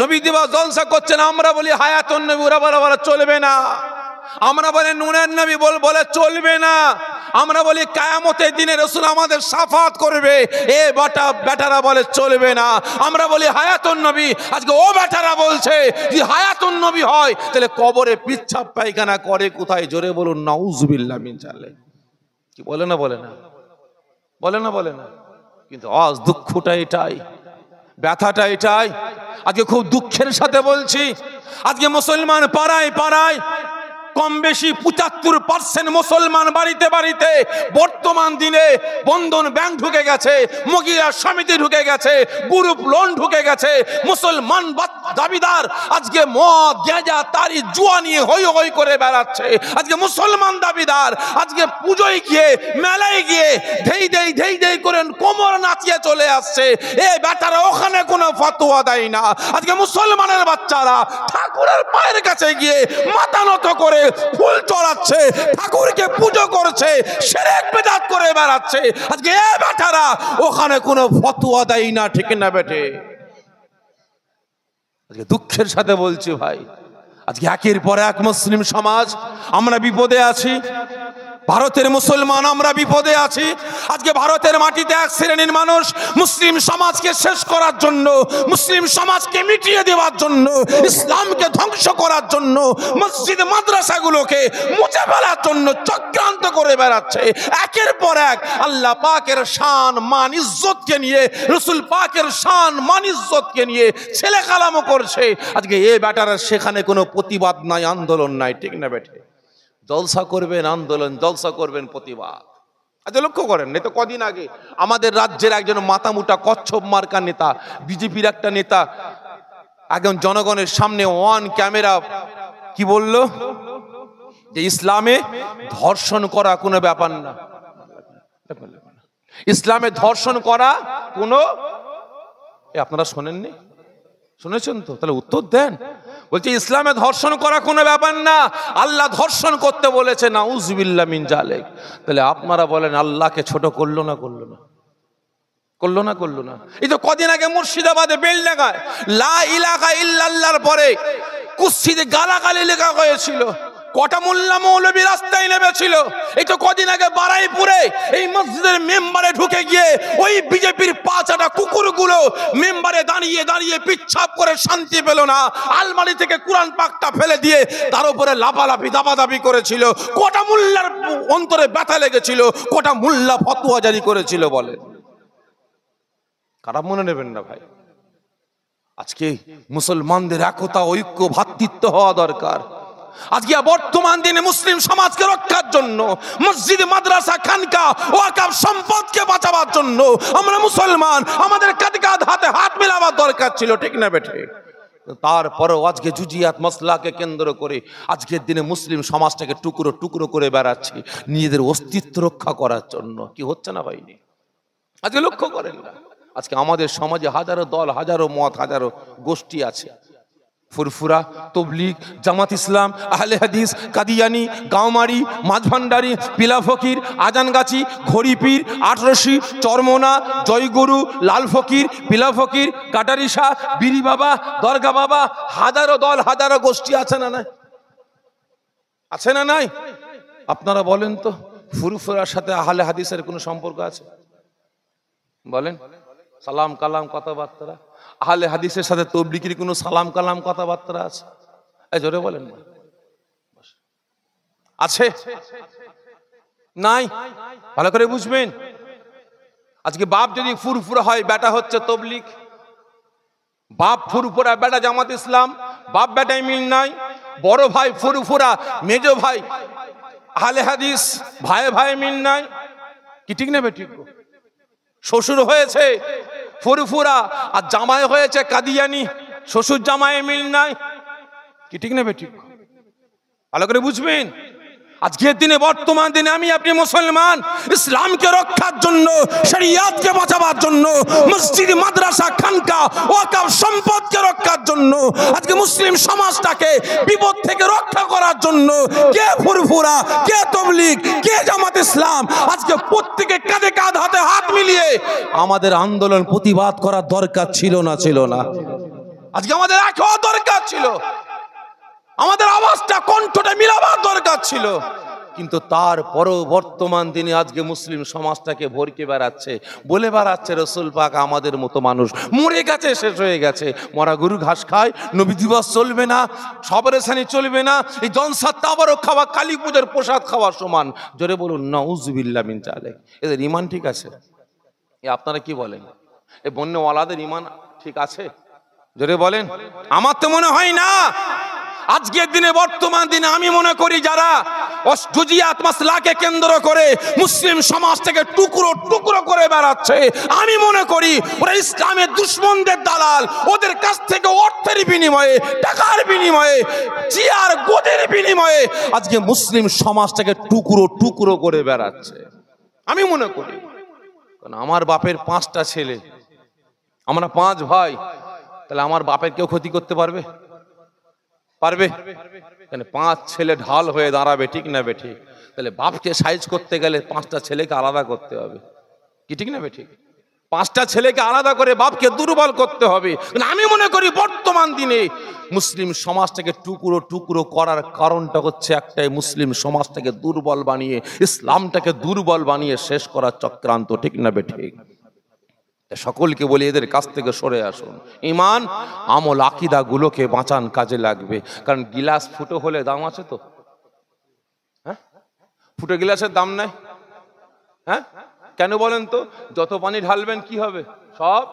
Speaker 1: নবী দিবস জলসা করছেন, আমরা বলি হায়াতুন নবী, ওরা বলে চলবে না। আমরা বলি নুনের নবী, বলে চলবে না। আমরা বলি কিয়ামতের দিনে রাসূল আমাদের শাফাত করবে, এ বেটারা বলে চলবে না। আমরা বলি হায়াতুন নবী, আজকে ও বেটারা বলছে যে হায়াতুন নবী হয় তাহলে কবরে পিচ্ছাপ পায়খানা করে কোথায়? জোরে বলুন নাউজুবিল্লাহ মিন জালিক। কি বলে না? বলে না? বলে না? বলে না? কিন্তু আজ দুঃখটা এটাই, ব্যথাটা এটাই। আজকে খুব দুঃখের সাথে বলছি, আজকে মুসলমান পাড়ায় পাড়ায় কম বেশি 75% মুসলমান বাড়িতে বাড়িতে বর্তমান দিনে বন্ধন ব্যাংক ঢুকে গেছে, মগিরা সমিতি ঢুকে গেছে, গ্রুপ লোন ঢুকে গেছে। মুসলমান দাবিদার আজকে মদ, গাঁজা, তারি, জুয়া নিয়ে হই হই করে বেড়াচ্ছে। আজকে মুসলমান দাবিদার আজকে পুজোয় গিয়ে, মেলায় গিয়ে ধেই ধেই করে কোমর নাচিয়ে চলে আসছে। এ বেটারা ওখানে কোনো ফতোয়া দেয় না। আজকে মুসলমানের বাচ্চারা ঠাকুরের পায়ের কাছে গিয়ে মাথা নত করে ফুল চড়াচ্ছে, ঠাকুরকে পুজো করছে, শিরক বিদআত করে বেড়াচ্ছে। আজকে এ বেটারা ওখানে কোনো ফতোয়া দেয় না, ঠিক না বেটে? আজকে দুঃখের সাথে বলছি ভাই, আজকে একের পর এক মুসলিম সমাজ আমরা বিপদে আছি। ভারতের মুসলমান আমরা বিপদে আছি। আজকে ভারতের মাটিতে এক শ্রেণীর মানুষ মুসলিম সমাজকে শেষ করার জন্য, মুসলিম সমাজকে মিটিয়ে দেওয়ার জন্য, ইসলামকে ধ্বংস করার জন্য, মসজিদ মাদ্রাসাগুলোকে মুছে ফেলার জন্য চক্রান্ত করে বেড়াচ্ছে। একের পর এক আল্লাহ পাকের শান মান ইজ্জতকে নিয়ে, রাসূল পাকের শান মান ইজ্জতকে নিয়ে ছেলে কালামও করছে। আজকে এ বেটারা সেখানে কোনো প্রতিবাদ নাই, আন্দোলন নাই, ঠিক না বেটে? জলসা করবেন আন্দোলন, জলসা করবেন প্রতিবাদ। আচ্ছা লক্ষ্য করেন, এই তো কদিন আগে আমাদের রাজ্যের একজন মাথামুটা কচ্ছপ মার্কা নেতা, বিজেপির একটা নেতা, একজন জনগণের সামনে ওয়ান ক্যামেরা কি বলল যে ইসলামে ধর্ষণ করা কোনো ব্যাপার না। ইসলামে ধর্ষণ করা কোনো, আপনারা শোনেননি? শুনেছেন তো? তাহলে উত্তর দেন। বলছে ইসলামে ধর্ষণ করা কোনো ব্যাপার না, আল্লাহ ধর্ষণ করতে বলেছে, নাউজুবিল্লাহ মিন জালিক। তাহলে আপনারা বলেন আল্লাহকে ছোট করলো না? করলো না? করলো না? করলো না? এই তো কদিন আগে মুর্শিদাবাদে বেলডাঙ্গায় লা ইলাহা ইল্লাল্লাহর পরে কুস্তিতে গালাগালি লেখা হয়েছিল, কটা মোল্লা মৌলবী রাস্তায় নেমেছিল। এই তো কদিন আগে বারাইপুরে এই মসজিদের মেম্বারে ঢুকে গিয়ে ওই বিজেপির পাঁচাটা কুকুরগুলো মেম্বারে দাঁড়িয়ে দাঁড়িয়ে পিচ্ছাপ করে শান্তি পেল না, আলমারি থেকে কোরআন পাকটা ফেলে দিয়ে তার উপরে লাফালাফি দাবাদাবি করেছিল। কটা মোল্লার অন্তরে ব্যথা লেগেছিল, কটা মোল্লা ফতোয়া জারি করেছিল বলে। খারাপ মনে নেবেন না ভাই, আজকে মুসলমানদের একতা, ঐক্য, ভ্রাতৃত্ব হওয়া দরকার। আজকে বর্তমান দিনে মুসলিম সমাজকে রক্ষার জন্য, মসজিদ, মাদ্রাসা, খানকা, ওয়াকফ সম্পদকে বাঁচাবার জন্য আমরা মুসলমান, আমাদের কাঁধে কাঁধ, হাতে হাত মেলাবার দরকার ছিল, ঠিক না বেঠে? তারপরেও আজকে জুজিয়াত মাসলাকে কেন্দ্র করে আজকের দিনে মুসলিম সমাজটাকে টুকরো টুকরো করে বেড়াচ্ছি নিজেদের অস্তিত্ব রক্ষা করার জন্য। কি হচ্ছে না ভাই? আজকে লক্ষ্য করেন না, আজকে আমাদের সমাজে হাজারো দল, হাজারো মত, হাজারো গোষ্ঠী আছে। ফুরফুরা, তবলিগ, জামাত ইসলাম, আহলে হাদিস, কাদিয়ানি, গাঁওমারি, মাঝভান্ডারি, পিলা ফকির, আজানগাছি, ঘড়িপীর, আটরশি, চরমোনা, জয়গুরু, লাল ফকির, পিলা ফকির, কাটারি শাহ, বিরি বাবা, দরগা বাবা, হাজারো দল, হাজারো গোষ্ঠী আছে না নাই? আছে না নাই? আপনারা বলেন তো, ফুরফুরার সাথে আহলে হাদিসের কোনো সম্পর্ক আছে? বলেন। সালাম কালাম কথাবার্তা? আহলে হাদিসের সাথে তবলিগের কোনো সালাম কালাম কথাবার্তা আছে? এই জোরে বলেন না। আছে? নাই? ভালো করে বুঝবেন। আজকে বাপ যদি ফুরফুরা হয়, বেটা হচ্ছে তবলিগ। বাপ ফুরফুরা, বেটা জামাত ইসলাম। বাপ বেটায় মিল নাই। বড় ভাই ফুরফুরা, মেজো ভাই আহলে হাদিস, ভাই ভাই মিল নাই। কি ঠিক না বেঠিক? শ্বশুর হয়েছে ফুরফুরা আর জামাই হয়েছে কাদিয়ানি, শ্বশুর জামাই মিল নাই। কি ঠিক না বেঠিক? ভালো করে বুঝবেন। আজকের দিনে, বর্তমান দিনে আমি আপনি মুসলমান, ইসলামকে রক্ষার জন্য, শরিয়াতকে বাঁচাবার জন্য, মসজিদ, মাদ্রাসা, খানকা, ওয়াকফ সম্পদকে রক্ষার জন্য, আজকে মুসলিম সমাজটাকে বিপদ থেকে রক্ষা করার জন্য কে ফুরফুরা, কে তবলিগ, কে জামাত ইসলাম, আজকে প্রত্যেকে কাঁধে কাঁধ, হাতে হাত মিলিয়ে আমাদের আন্দোলন প্রতিবাদ করার দরকার ছিল না? ছিল না? আজকে আমাদের এক হওয়া দরকার ছিল, আমাদের আওয়াজটা, কণ্ঠটা মিলাবার দরকার ছিল। কিন্তু তারপরও বর্তমান দিনে আজকে মুসলিম সমাজটাকে ভরকে বেড়াচ্ছে, বলে বেড়াচ্ছে রসুল পাক আমাদের মতো মানুষ মরে গেছে, শেষ হয়ে গেছে, মরা গরু ঘাস খায়, নবী দিবস চলবে না, সবরে সানি চলবে না, এই জনসাত আবারও খাওয়া কালী পুজোর প্রসাদ খাওয়ার সমান। জোরে বলুন নাউজুবিল্লাহ মিন যালিক। এদের ইমান ঠিক আছে? আপনারা কি বলেন? এই বন্যওয়ালাদের ইমান ঠিক আছে? জোরে বলেন। আমার তো মনে হয় না। আজকের দিনে, বর্তমান দিনে আমি মনে করি যারা জুজিয়াত মাসলাকে কেন্দ্র করে মুসলিম সমাজ থেকে টুকরো টুকরো করে বেড়াচ্ছে, আমি মনে করি ওরা ইসলামের দুশমনদের দালাল। ওদের কাছ থেকে অর্থের বিনিময়ে, টাকার বিনিময়ে, চেয়ার গদির বিনিময়ে আজকে মুসলিম সমাজটাকে টুকরো টুকরো করে বেড়াচ্ছে, আমি মনে করি। কারণ আমার বাপের 5টা ছেলে, আমরা 5 ভাই, তাহলে আমার বাপের কেউ ক্ষতি করতে পারবে? পারবে? 5 ছেলে ঢাল হয়ে দাঁড়াবে, ঠিক না বেঠিক? তাহলে বাপকে সাইজ করতে গেলে 5টা ছেলেকে আলাদা করতে হবে, কি ঠিক না বেঠিক? 5টা ছেলেকে আলাদা করে বাপকে দুর্বল করতে হবে। আমি মনে করি বর্তমান দিনে মুসলিম সমাজটাকে টুকরো টুকরো করার কারণটা হচ্ছে একটাই, মুসলিম সমাজটাকে দুর্বল বানিয়ে, ইসলামটাকে দুর্বল বানিয়ে শেষ করার চক্রান্ত, ঠিক না বেঠিক? সকলকে বলি এদের কাছ থেকে সরে আসুন। ঈমান, আমল, আকীদা গুলোকে বাঁচান, কাজে লাগবে। কারণ গিলাস ফুটো হলে দাম আছে তো? হ্যাঁ, ফুটো গিলাসের দাম নাই? হ্যাঁ, কেন বলেন তো? যত পানি ঢালবেন কি হবে? সব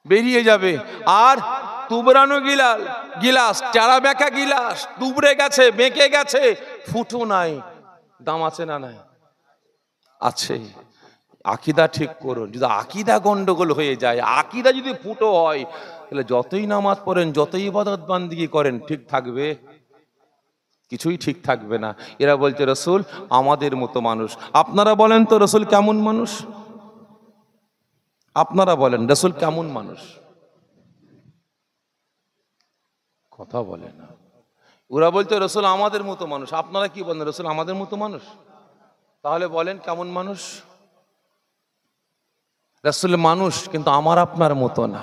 Speaker 1: বেরিয়ে যাবে। আর তুবরানো গিলাস, চারা বেঁকা গিলাস, তুবড়ে গেছে, বেঁকে গেছে, ফুটো নাই, দাম আছে না নাই? আছে। আকীদা ঠিক করুন। যদি আকীদা গন্ডগোল হয়ে যায়, আকীদা যদি ফুটো হয়, তাহলে যতই নামাজ পড়েন, যতই ইবাদত বান্দিগি করেন, ঠিক থাকবে? কিছুই ঠিক থাকবে না। এরা বলছে রসুল আমাদের মতো মানুষ। আপনারা বলেন তো রসুল কেমন মানুষ? আপনারা বলেন রসুল কেমন মানুষ? কথা বলে না। ওরা বলছে রসুল আমাদের মতো মানুষ। আপনারা কি বলেন? রসুল আমাদের মতো মানুষ। তাহলে বলেন কেমন মানুষ? রাসূল মানুষ, কিন্তু আমার আপনার মতো না।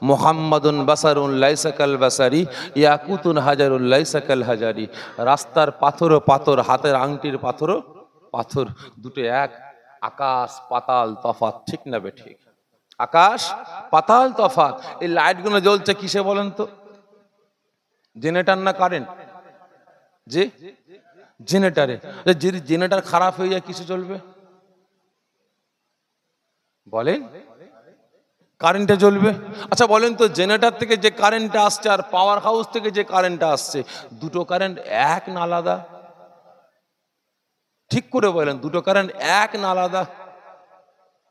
Speaker 1: মুহাম্মাদুন বাসারুন লাইসা কাল বাসারি ইয়াকুতুন হাজারুন লাইসা কাল হাজারি। রাস্তার পাথরও পাথর, হাতের আংটির পাথরও পাথর, দুটো এক, আকাশ পাতাল তফাৎ, ঠিক না বে ঠিক? আকাশ পাতাল তফাৎ। এই লাইটগুলো জ্বলছে কিসে বলেন তো? জেনারেটর না কারেন্ট? যে জেনারেটরে, যদি জেনারেটর খারাপ হয়ে যায় কিসে চলবে বলেন? কারেন্টে জ্বলবে। আচ্ছা বলেন তো, জেনারেটর থেকে যে কারেন্টটা আসছে আর পাওয়ার হাউস থেকে যে কারেন্টটা আসছে, দুটো কারেন্ট এক না আলাদা? ঠিক করে বলেন, দুটো কারেন্ট এক না আলাদা?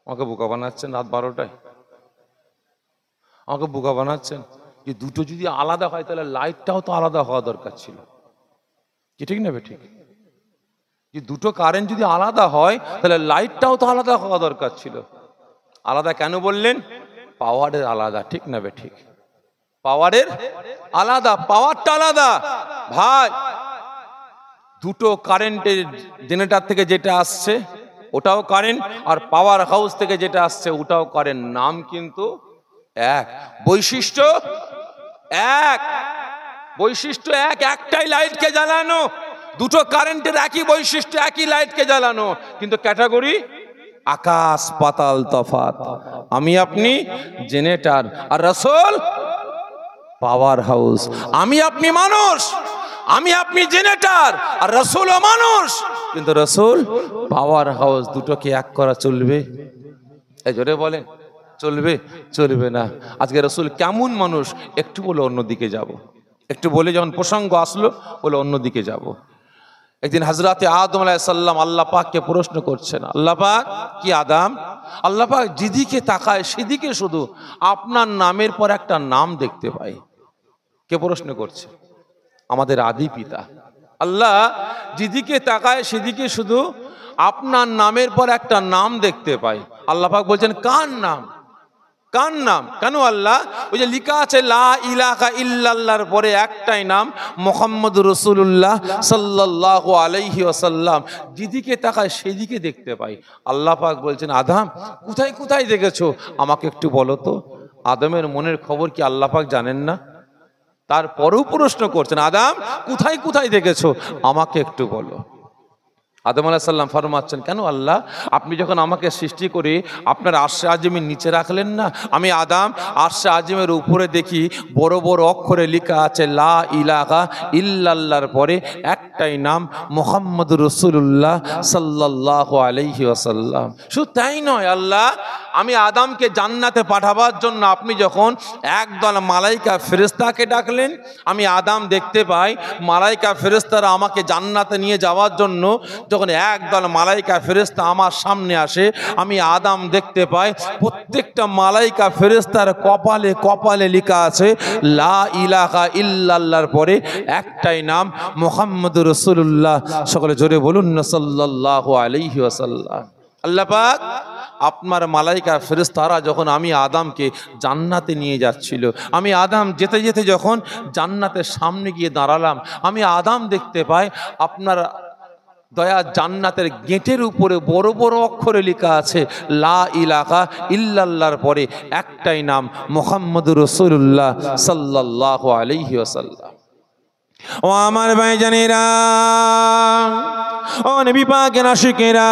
Speaker 1: আমাকে বোকা বানাচ্ছেন রাত 12টায়, আমাকে বোকা বানাচ্ছেন। যে দুটো যদি আলাদা হয় তাহলে লাইটটাও তো আলাদা হওয়া দরকার ছিল, কি ঠিক না ঠিক? যে দুটো কারেন্ট যদি আলাদা হয় তাহলে লাইটটাও তো আলাদা হওয়া দরকার ছিল। আলাদা কেন বললেন? পাওয়ারের আলাদা, ঠিক না বে ঠিক? পাওয়ারের আলাদা, পাওয়ারটা আলাদা ভাই। দুটো কারেন্টের, জেনারেটর থেকে যেটা আসছে ওটাও কারেন্ট, আর পাওয়ার হাউস থেকে যেটা আসছে ওটাও কারেন্ট, নাম কিন্তু এক, বৈশিষ্ট্য এক, বৈশিষ্ট্য এক, একটাই লাইটকে জ্বালানো। দুটো কারেন্টের একই বৈশিষ্ট্য, একই লাইটকে জ্বালানো, কিন্তু ক্যাটাগরি আকাশ পাতাল তফাৎ। আমি আপনি জেনারেটর আর রাসূল পাওয়ার হাউস। আমি আপনি মানুষ, আমি আপনি জেনারেটর আর রাসূলও মানুষ, কিন্তু রাসূল পাওয়ার হাউস। দুটোকে এক করা চলবে? এই জোরে বলেন, চলবে? চলবে না। আজকে রাসূল কেমন মানুষ একটু বলে অন্যদিকে যাব, একটু বলে যখন প্রসঙ্গ আসলো বলে অন্যদিকে যাব। একদিন হযরতে আদম আলাইহিস সালাম আল্লাহ পাককে প্রশ্ন করছেন, আল্লাহ পাক কি আদম, আল্লাহ পাক যেদিকে তাকায় সেদিকে শুধু আপনার নামের পর একটা নাম দেখতে পাই। কে প্রশ্ন করছে? আমাদের আদি পিতা আল্লাহ। যেদিকে তাকায় সেদিকে শুধু আপনার নামের পর একটা নাম দেখতে পাই। আল্লাহ পাক বলছেন কার নাম? কার নাম? কেন আল্লাহ? ওই যে লেখা আছে লা ইলাহা ইল্লাল্লাহর পরে একটাই নাম, মুহাম্মদুর রাসূলুল্লাহ সাল্লাল্লাহু আলাইহি ওয়াসাল্লাম। যেদিকে তাকায় সেদিকে দেখতে পাই। আল্লাহ পাক বলছেন আদম কোথায় কোথায় দেখেছো আমাকে একটু বলো তো। আদমের মনের খবর কি আল্লাহ পাক জানেন না? তারপরেও প্রশ্ন করছেন আদম কোথায় কোথায় দেখেছো আমাকে একটু বলো। আদম আলাইহিস সালাম ফরমাচ্ছেন কেন আল্লাহ, আপনি যখন আমাকে সৃষ্টি করে আপনার আরশে আজিমের নিচে রাখলেন না, আমি আদম আরশে আজিমের উপরে দেখি বড় বড় অক্ষরে লেখা আছে লা ইলাহা ইল্লাল্লাহর পরে একটাই নাম, মুহাম্মদুর রাসূলুল্লাহ সাল্লাল্লাহু আলাইহি ওয়াসাল্লাম। শুধু তাই নয় আল্লাহ, আমি আদমকে জান্নাতে পাঠাবার জন্য আপনি যখন একদল মালাইকা ফেরেশতাকে ডাকলেন, আমি আদম দেখতে পাই মালাইকা ফেরেশতারা আমাকে জান্নাতে নিয়ে যাওয়ার জন্য যখন একদল মালাইকা ফেরেশতা আমার সামনে আসে, আমি আদম দেখতে পাই প্রত্যেকটা মালাইকা ফেরেশতার কপালে কপালে লেখা আছে লা ইলাহা ইল্লাল্লাহর পরে একটাই নাম, মুহাম্মদুর রাসূলুল্লাহ। সকলে জোরে বলুন না সাল্লাল্লাহু আলাইহি ওয়াসাল্লাম। আল্লাহ পাক আপনার মালাইকা ফেরেশতারা যখন আমি আদমকে জান্নাতে নিয়ে যাচ্ছিল, আমি আদম যেতে যেতে যখন জান্নাতের সামনে গিয়ে দাঁড়ালাম, আমি আদম দেখতে পাই আপনার দয়া জান্নাতের গেটের উপরে বড় বড় অক্ষরে লেখা আছে লা ইলাহা ইল্লাল্লাহর পরে একটাই নাম, মুহাম্মদুর রাসূলুল্লাহ সাল্লাল্লাহু আলাইহি ওয়াসাল্লাম। ও আমার ভাইজানেরা, ও নবী পাকের আশিকেরা,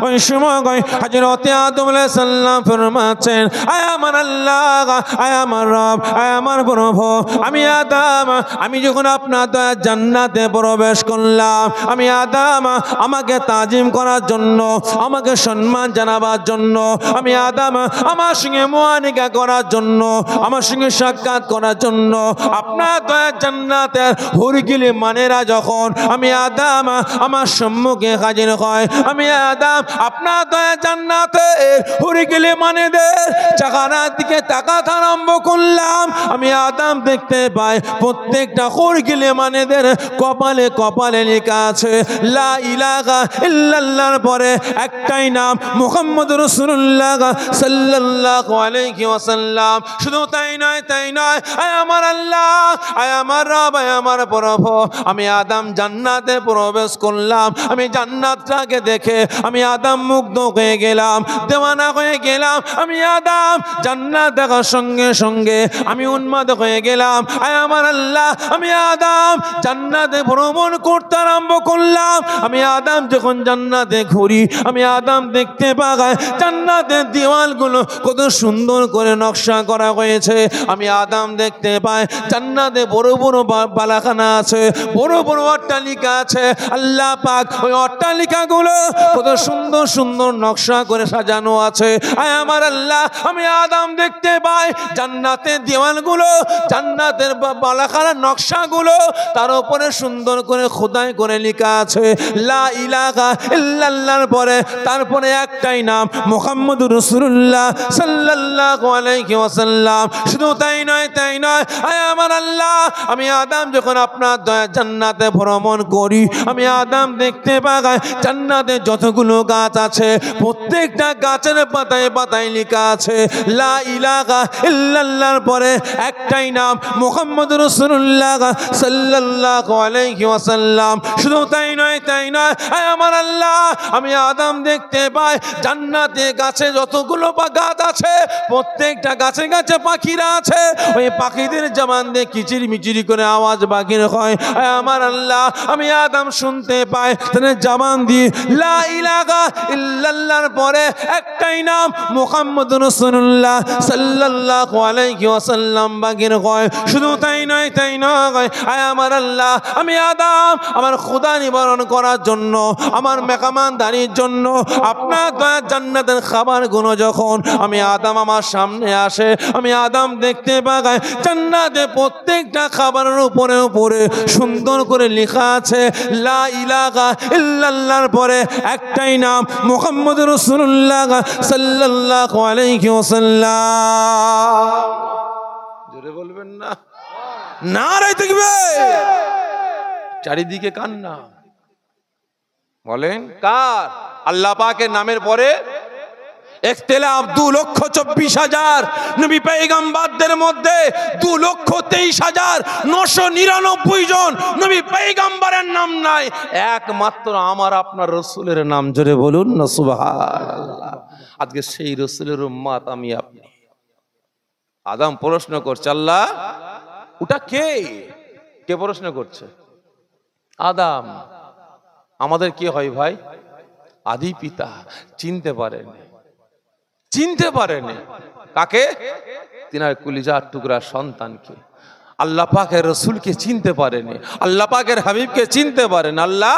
Speaker 1: ওই সময় হযরতে আদম আলাইহিস সালাম ফরমাচ্ছেন আয় আমার আল্লাহ, আয় আমার রব, আয় আমার প্রভু, আমি আদম, আমি যখন আপনার দয়া জান্নাতে প্রবেশ করলাম, আমি আদম আমাকে তাজিম করার জন্য, আমাকে সম্মান জানাবার জন্য, আমি আদম আমার সঙ্গে মুআনিকা করার জন্য, আমার সঙ্গে সাক্ষাৎ করার জন্য আপনার দয়া জান্নাতের হুরগিলি মানেরা যখন আমি আদম আমার সম্মুখে হাজির হয়, আমি আদম আপনার দয়া জান্নাতে হুরগিলি মানেদের চাকানার দিকে তাকাতে আরম্ভ করলাম, আমি আদম দেখতে পাই প্রত্যেকটা হুরগিলি মানেদের কপালে কপালে লেখা আছে লা ইলাহা ইল্লাল্লাহর পরে একটাই নাম, মুহাম্মদুর রাসূলুল্লাহ সাল্লাল্লাহু আলাইহি ওয়াসাল্লাম। শুধু তাই নয়, তাই নয়, আয় আমার আল্লাহ, আয় আমার রব, আয় আমার প্রভু আমি আদম জান্নাতে প্রবেশ করলাম, আমি জান্নাতটাকে দেখে আমি আদম মুগ্ধ হয়ে গেলাম, দেওয়ানা হয়ে গেলাম। আমি আদম জান্নাত দেখার সঙ্গে সঙ্গে আমি উন্মাদ হয়ে গেলাম। আয় আমার আল্লাহ, আমি আদম জান্নাতে ভ্রমণ করতে আরম্ভ করলাম। আমি আদম যখন জান্নাতে ঘুরি, আমি আদম দেখতে পাই জান্নাতের দেওয়ালগুলো কত সুন্দর করে নকশা করা হয়েছে। আমি আদম দেখতে পাই জান্নাতে বড় বড় বালাখানা আছে, বড় বড় অট্টালিকা আছে। আল্লাহ পাক ওই অট্টালিকাগুলো কত সুন্দর সুন্দর নকশা করে সাজানো আছে। আয় আমার আল্লাহ, আমি আদম দেখতে পাই জান্নাতের দেওয়ালগুলো, জান্নাতের বালাখানার নকশাগুলো, তার উপরে সুন্দর করে খোদাই করে লেখা আছে লা ইলাহা ইল্লাল্লাহর পরে তারপরে একটাই নাম মুহাম্মদুর রাসূলুল্লাহ সাল্লাল্লাহু আলাইহি ওয়াসাল্লাম। শুধু তাই নয়, তাই নয়, আয় আমার আল্লাহ, আমি আদম যখন আপনার দয়া জান্নাতে ভ্রমণ করি, আমি আদম দেখতে পাই জান্নাতে যতগুলো গাছ আছে প্রত্যেকটা গাছের পাতায় পাতায় লেখা আছে লা ইলাহা ইল্লাল্লাহর পরে একটাই নাম মুহাম্মদুর রাসূলুল্লাহ সাল্লাল্লাহু আলাইহি ওয়াসাল্লাম। শুধু তাই নয়, তাই নয়, আয় আমার আল্লাহ, আমি আদম দেখতে পাই জান্নাতে গাছে যতগুলো গাছ আছে প্রত্যেকটা গাছে গাছে পাখিরা আছে। ওই পাখিদের জবান দিয়ে কিচির মিচিরি করে আওয়াজ বাহির হয়। আয় আমার আল্লাহ, আমি আদম শুনতে পাই তাদের জবান দিয়ে লা ইলাহা ইল্লাল্লাহর পরে একটাই নাম মুহাম্মদুর রাসূলুল্লাহ সাল্লাল্লাহু আলাইহি ওয়াসাল্লাম বাহির হয়। শুধু তাই নয়, তাই নয়, আয় আমার আল্লাহ, আমি আদম আমার খোদা নিবারণ করার জন্য, আমার মেহমানদারির জন্য আপনার দয়া জান্নাতের খাবারগুলো যখন আমি আদম আমার সামনে আসে, আমি আদম দেখতে পাই জান্নাতে প্রত্যেকটা খাবারের উপরে উপরে সুন্দর করে লেখা আছে লা ইলাহা ইল্লাল্লাহর পরে একটাই নাম মুহাম্মদুর রাসূলুল্লাহ সাল্লাল্লাহু আলাইহি ওয়াসাল্লাম। জোরে বলবেন না? নারে তাকবীর! চারিদিকে কান্না। বলেন কার? আল্লাহ পাকের নামের পরে ইখতিলাফ 2,24,000 নবী পয়গম্বরদের মধ্যে 2,23,999 জন নবী পয়গম্বরের নাম নাই, একমাত্র আমার আপনার রাসূলের নাম। জোরে বলুন না সুবহানাল্লাহ। আজকে সেই রাসূলের উম্মত আমি আপনি। আদম প্রশ্ন করছে, আল্লাহ ওটা কে? কে প্রশ্ন করছে? আদম। আমাদের কি হয় ভাই? আদি পিতা। চিনতে পারেনি, চিনতে পারেনি কাকে? তিনার কলিজার টুকরা সন্তানকে। আল্লাহ পাকের রসুলকে চিনতে পারেনি, আল্লাহ পাকের হাবিবকে চিনতে পারেন। আল্লাহ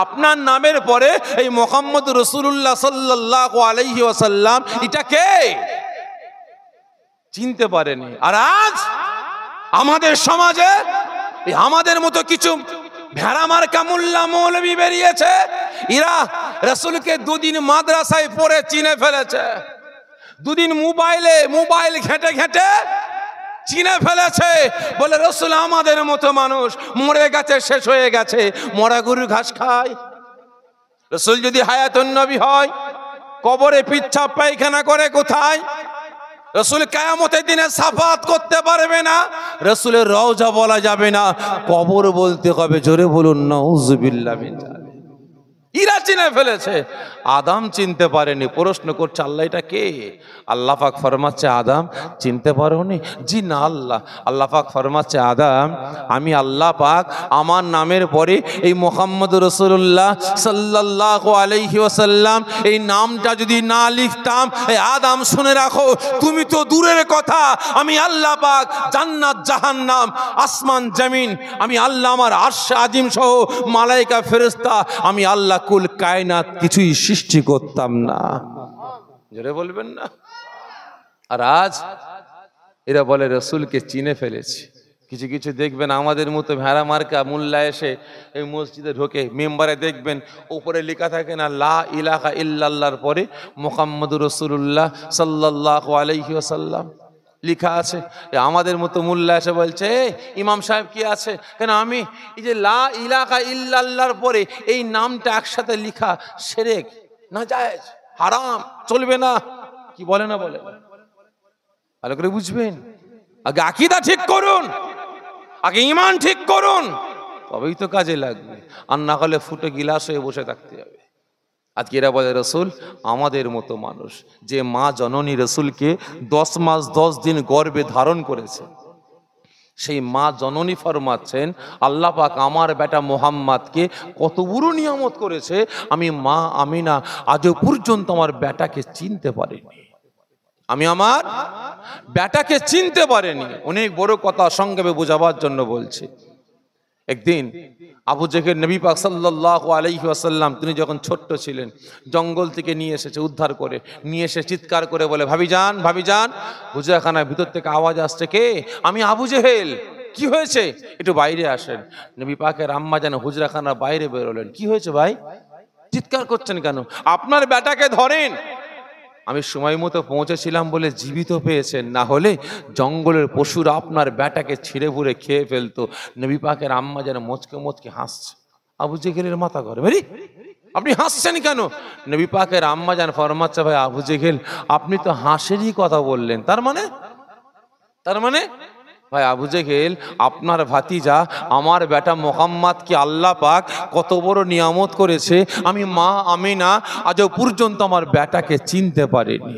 Speaker 1: আপনার নামের পরে এই মুহাম্মদ রাসূলুল্লাহ সাল্লাল্লাহু আলাইহি ওয়াসাল্লাম, এটা কে? চিনতে পারেনি। আর আজ আমাদের সমাজে আমাদের মতো কিছু ভেড়া মার্কা মোল্লা মৌলবী বেরিয়েছে, এরা রাসূলকে দুদিন মাদ্রাসায় পড়ে চিনে ফেলেছে, দুদিন মোবাইল ঘেঁটে ঘেঁটে চিনে ফেলেছে। বলে রাসূল আমাদের মতো মানুষ, মরে গেছে, শেষ হয়ে গেছে, মরা গরুর ঘাস খায়। রাসূল যদি হায়াতুন নবী হয়, কবরে পিচ্ছাপ পায়খানা করে কোথায়? রাসূল কিয়ামতের দিনে সাফাত করতে পারবে না, রাসূলের রওজা বলা যাবে না, কবর বলতে হবে। জোরে বলুন নাউযুবিল্লাহ মিন যালিক। ইরা চিনে ফেলেছে, আদম চিনতে পারেনি। প্রশ্ন করছে, আল্লাহ এটা কে? আল্লাহ পাক ফরমাচ্ছে, আদম চিনতে পারোনি? জি না আল্লাহ। আল্লাহ পাক ফরমাচ্ছে, আদম আমি আল্লাহ পাক আমার নামের পরে এই মুহাম্মদ রাসূলুল্লাহ সাল্লাল্লাহু আলাইহি ওয়াসাল্লাম এই নামটা যদি না লিখতাম, এই আদম শুনে রাখো, তুমি তো দূরের কথা, আমি আল্লাহ পাক জান্নাত জাহান্নাম আসমান জমিন, আমি আল্লাহ আমার আরশ আজিম সহ মালায়েকা ফেরেশতা, আমি আল্লাহ কুল কায়নাত কিছুই সৃষ্টি করতাম না। জোরে বলবেন না? আর আজ এরা বলে রাসূলকে চিনে ফেলেছি। কিছু কিছু দেখবেন আমাদের মতো ভেড়া মার্কা মোল্লা এসে এই মসজিদে ঢোকে, মেম্বারে দেখবেন উপরে লেখা থাকে না লা ইলাহা ইল্লাল্লাহর পরে মুহাম্মদুর রাসূলুল্লাহ সাল্লাল্লাহু আলাইহি ওয়াসাল্লাম লিখা আছে। আমাদের মতো মোল্লা এসে বলছে, ইমাম সাহেব কি আছে কেন? আমি এই যে লা ইলাহা ইল্লাল্লাহর পরে এই নামটা একসাথে লিখা শিরক, নাজায়েজ, হারাম, চলবে না। কি বলে না বলে? ভালো করে বুঝবেন। আগে আকীদা ঠিক করুন, আগে ঈমান ঠিক করুন। তবেই তো কাজে লাগবে, আর না হলে ফুটে গিলাস হয়ে বসে থাকতে হবে। আজকে এরা বলে রসুল আমাদের মতো মানুষ, যে মা জননী রসুলকে 10 মাস 10 দিন গর্ভে ধারণ করেছে, সেই মা জননী ফরমাচ্ছেন আল্লাহ পাক আমার বেটা মোহাম্মদকে কত বড় নিয়ামত করেছে, আমি মা আমিনা আজও পর্যন্ত আমার বেটাকে চিনতে পারিনি, আমি আমার বেটাকে চিনতে পারিনি। অনেক বড় কথা সংক্ষেপে বোঝাবার জন্য বলছি। একদিন আবু জেহেল নবী পাক সাল্লাল্লাহু আলাইহি ওয়াসাল্লাম তিনি যখন ছোট্ট ছিলেন, জঙ্গল থেকে নিয়ে এসেছে, উদ্ধার করে নিয়ে এসে চিৎকার করে বলে, ভাবিজান ভাবিজান, হুজরাখানার ভিতর থেকে আওয়াজ আসছে, কে? আমি আবু জেহেল, কি হয়েছে? একটু বাইরে আসেন। নবী পাকের আম্মা যেন হুজরাখানার বাইরে বেরোলেন। কি হয়েছে ভাই, চিৎকার করছেন কেন? আপনার বেটাকে ধরেন। আমি সময় মতো পৌঁছেছিলাম বলে জীবিত পেয়েছেন, না হলে জঙ্গলের পশুরা আপনার বেটাকে ছিঁড়ে ফুড়ে খেয়ে ফেলতো। নবী পাকের আম্মা যেন মুচকে মুচকে হাসছে। আবু জেহেলের মাথা ঘরে, ভাই আপনি হাসছেন কেন? নবী পাকের আম্মা যেন ফরমাচ্ছে, ভাই আবু জেহেল আপনি তো হাসেরই কথা বললেন, তার মানে ভাই আবু জেহেল আপনার ভাতিজা আমার বেটা মোহাম্মদকে আল্লাহ পাক কত বড় নিয়ামত করেছে, আমি মা আমিনা আজও পর্যন্ত আমার বেটাকে চিনতে পারিনি।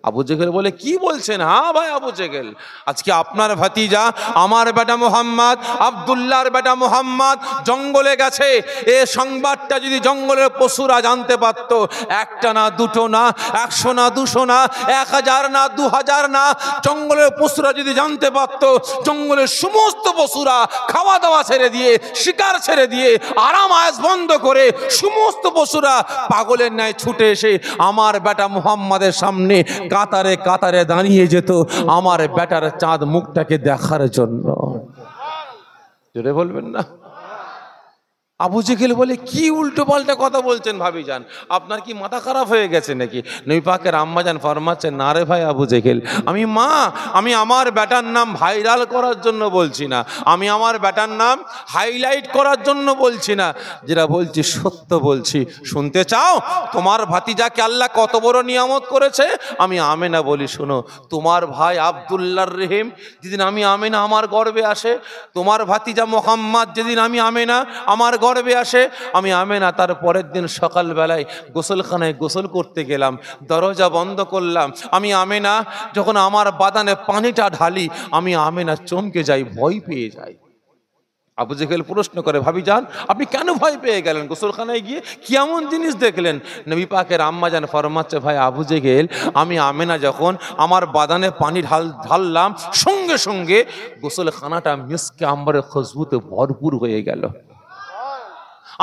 Speaker 1: আবু জেহেল বলে, কি বলছেন? হ্যাঁ ভাই আবু জেহেল, আজকে আপনার ভাতিজা আমার বেটা মোহাম্মদ, আব্দুল্লাহর বেটা মোহাম্মদ জঙ্গলে গেছে। এ সংবাদটা যদি জঙ্গলের পশুরা জানতে পারতো, একটা না দুটো না, 100 না 200 না, 1000 না 2000 না, জঙ্গলের পশুরা যদি জানতে পারতো, জঙ্গলের সমস্ত পশুরা খাওয়া দাওয়া ছেড়ে দিয়ে, শিকার ছেড়ে দিয়ে, আরাম আয়েশ বন্ধ করে সমস্ত পশুরা পাগলের ন্যায় ছুটে এসে আমার বেটা মুহাম্মাদের সামনে কাতারে কাতারে দাঁড়িয়ে যেত আমার বেটার চাঁদ মুখটাকে দেখার জন্য। জোরে বলবেন না? আবু জেহেল বলে, কি উল্টো পাল্টা কথা বলছেন ভাবিজান, আপনার কি মাথা খারাপ হয়ে গেছে নাকি? নবী পাকের আম্মাজান ফরমাচ্ছেন, না রে ভাই আবু জেহেল, আমি আমার বেটার নাম ভাইরাল করার জন্য বলছি না, আমি আমার বেটার নাম হাইলাইট করার জন্য বলছি না, যেটা বলছি সত্য বলছি। শুনতে চাও তোমার ভাতিজাকে আল্লাহ কত বড় নিয়ামত করেছে? আমি আমেনা বলি, শোনো, তোমার ভাই আব্দুল্লাহর রহিম যেদিন আমি আমেনা আমার গর্বে আসে, তোমার ভাতিজা মোহাম্মদ যেদিন আমি আমেনা আমার গর্বে আসে, আমি আমেনা তার পরের দিন সকালবেলায় গোসলখানায় গোসল করতে গেলাম, দরজা বন্ধ করলাম, আমি আমেনা যখন আমার বাদানে পানিটা ঢালি, আমি আমেনা চমকে যাই, ভয় পেয়ে যাই। আবু জেহেল প্রশ্ন করে, ভাবিজান আপনি কেন ভয় পেয়ে গেলেন? গোসলখানায় গিয়ে কি এমন জিনিস দেখলেন? নবী পাকের আম্মাজান ফরমাচ্ছে, ভাই আবু জেহেল, আমি আমেনা যখন আমার বাদানে পানি ঢাললাম, সঙ্গে সঙ্গে গোসলখানাটা মিসকে আম্বরের খুশবুতে ভরপুর হয়ে গেল।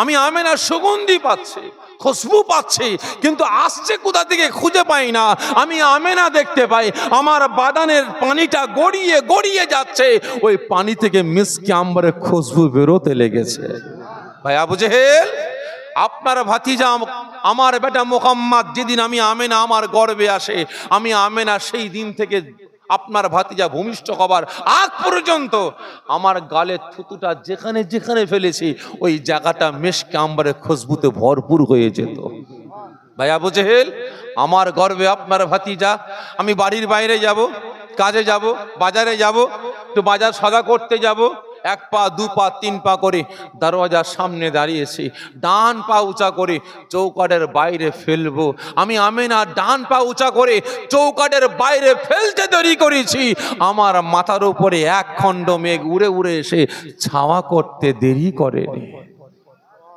Speaker 1: আমি আমেনা সুগন্ধি পাচ্ছি, খুশবু পাচ্ছি, কিন্তু আসছে কোথা থেকে খুঁজে পাই না। আমি আমেনা দেখতে পাই আমার বাদানের পানিটা গড়িয়ে গড়িয়ে যাচ্ছে, ওই পানি থেকে মিসকে আম্বরের খুশবু বেরোতে লেগেছে। ভাই আবু জেহেল, আপনার ভাতিজা আমার বেটা মুহাম্মদ যেদিন আমি আমেনা আমার গর্বে আসে, আমি আমেনা সেই দিন থেকে আপনার ভাতিজা ভূমিষ্ঠ হবার আগ পর্যন্ত আমার গালের থুতুটা যেখানে যেখানে ফেলেছি, ওই জায়গাটা মিসকে আম্বরের খুশবুতে ভরপুর হয়ে যেত। ভাই আবু জেহেল, আমার গর্বে আপনার ভাতিজা, আমি বাড়ির বাইরে যাব, কাজে যাব, বাজারে যাব, একটু বাজার সদা করতে যাব, 1 পা 2 পা 3 পা করে দরওয়াজার সামনে দাঁড়িয়েছি, ডান পা উঁচা করে চৌকাঠের বাইরে ফেলবো। আমি আমেনা ডান পা উঁচা করে চৌকাঠের বাইরে ফেলতে দেরি করেছি, আমার মাথার উপরে 1 খণ্ড মেঘ উড়ে উড়ে এসে ছাওয়া করতে দেরি করেনি।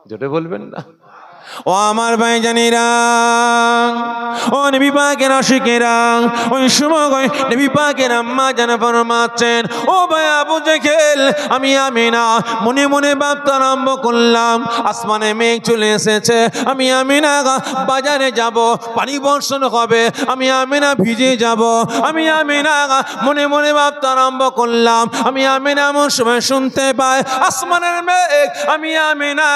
Speaker 1: যেটা বলবেন না? ও আমার ভাই জানিরা, ও নবী পাকের আশিকেরা, ওই সময় নবী পাকের আম্মা জান ফরমাচ্ছেন, ও ভাই আবু জেহেল, আমি আমিনা মনে মনে ভাবতে আরম্ভ করলাম, আসমানে মেঘ চলে এসেছে, আমি আমিনা বাজারে যাব, পানি বর্ষণ হবে, আমি আমিনা ভিজে যাব, আমি আমিনা মনে মনে ভাবতে আরম্ভ করলাম, আমি আমিনা এমন সময় শুনতে পাই আসমানের মেঘ, আমি আমিনা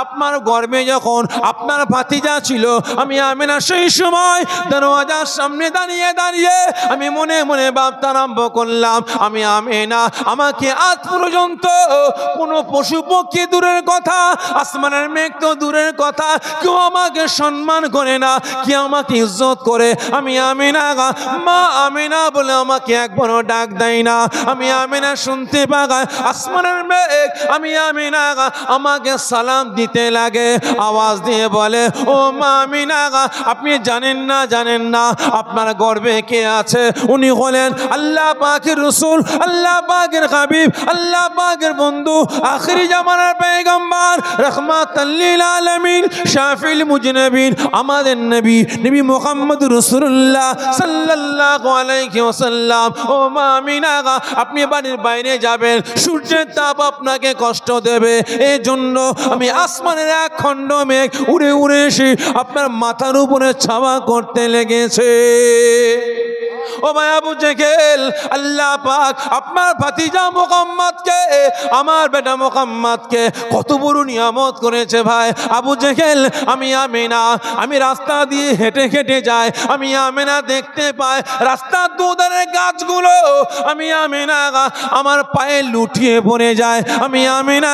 Speaker 1: আপনার গর্ভে যখন আপনার ভাতিজা ছিল, আমি আমিনা সেই সময় দরওয়াজার সামনে দাঁড়িয়ে দাঁড়িয়ে আমি মনে মনে ভাবতে আরম্ভ করলাম, আমি আমিনা আমাকে আজ পর্যন্ত কোনো পশু পক্ষী দূরের কথা, আসমানের মেঘ তো দূরের কথা, কেউ আমাকে সম্মান করে না, কেউ আমাকে ইজ্জত করে। আমি আমিনা মা আমিনা বলে আমাকে একবারও ডাক দেয় না। আমি আমিনা শুনতে পাই আসমানের মেঘ আমি আমিনা আমাকে সালাম দিতে লাগে, আওয়াজ দিয়ে বলে, ও মা আমিনা আপনি জানেন না আপনার গর্বে কে আছে? উনি হলেন আল্লাহ পাকের রাসূল, আল্লাহ পাকের হাবিব, আল্লাহ পাকের বন্ধু, আখিরি জামানার পয়গম্বর, রাহমাতাল লিল আলামিন, শাফিউল মুজনিবিন, আমাদের নবী মুহাম্মদুর রাসূলুল্লাহ সাল্লাল্লাহু আলাইহি ওয়াসাল্লাম। ও মা আমিনা আপনি বাড়ির বাইরে যাবেন, সূর্যের তাপ আপনাকে কষ্ট দেবে, এই জন্য আমি আসমানের এক খণ্ড মেঘ উড়ে উড়ে এসে আপনার মাথার উপরে ছাওয়া করতে লেগেছে। ও ভাই আবু জেহেল, আল্লাহ পাক আপনার ভাতিজা মুহাম্মদকে, আমার বেটা মুহাম্মদকে কত বড় নিয়ামত করেছে ভাই। আবু জেহেল, আমি আমিনা আমি রাস্তা দিয়ে হেঁটে হেঁটে যাই, আমি আমিনা দেখতে পাই রাস্তার দুধারে গাছগুলো, আমি আমিনা আমার পায়ে লুটিয়ে পড়ে যায়, আমি আমিনা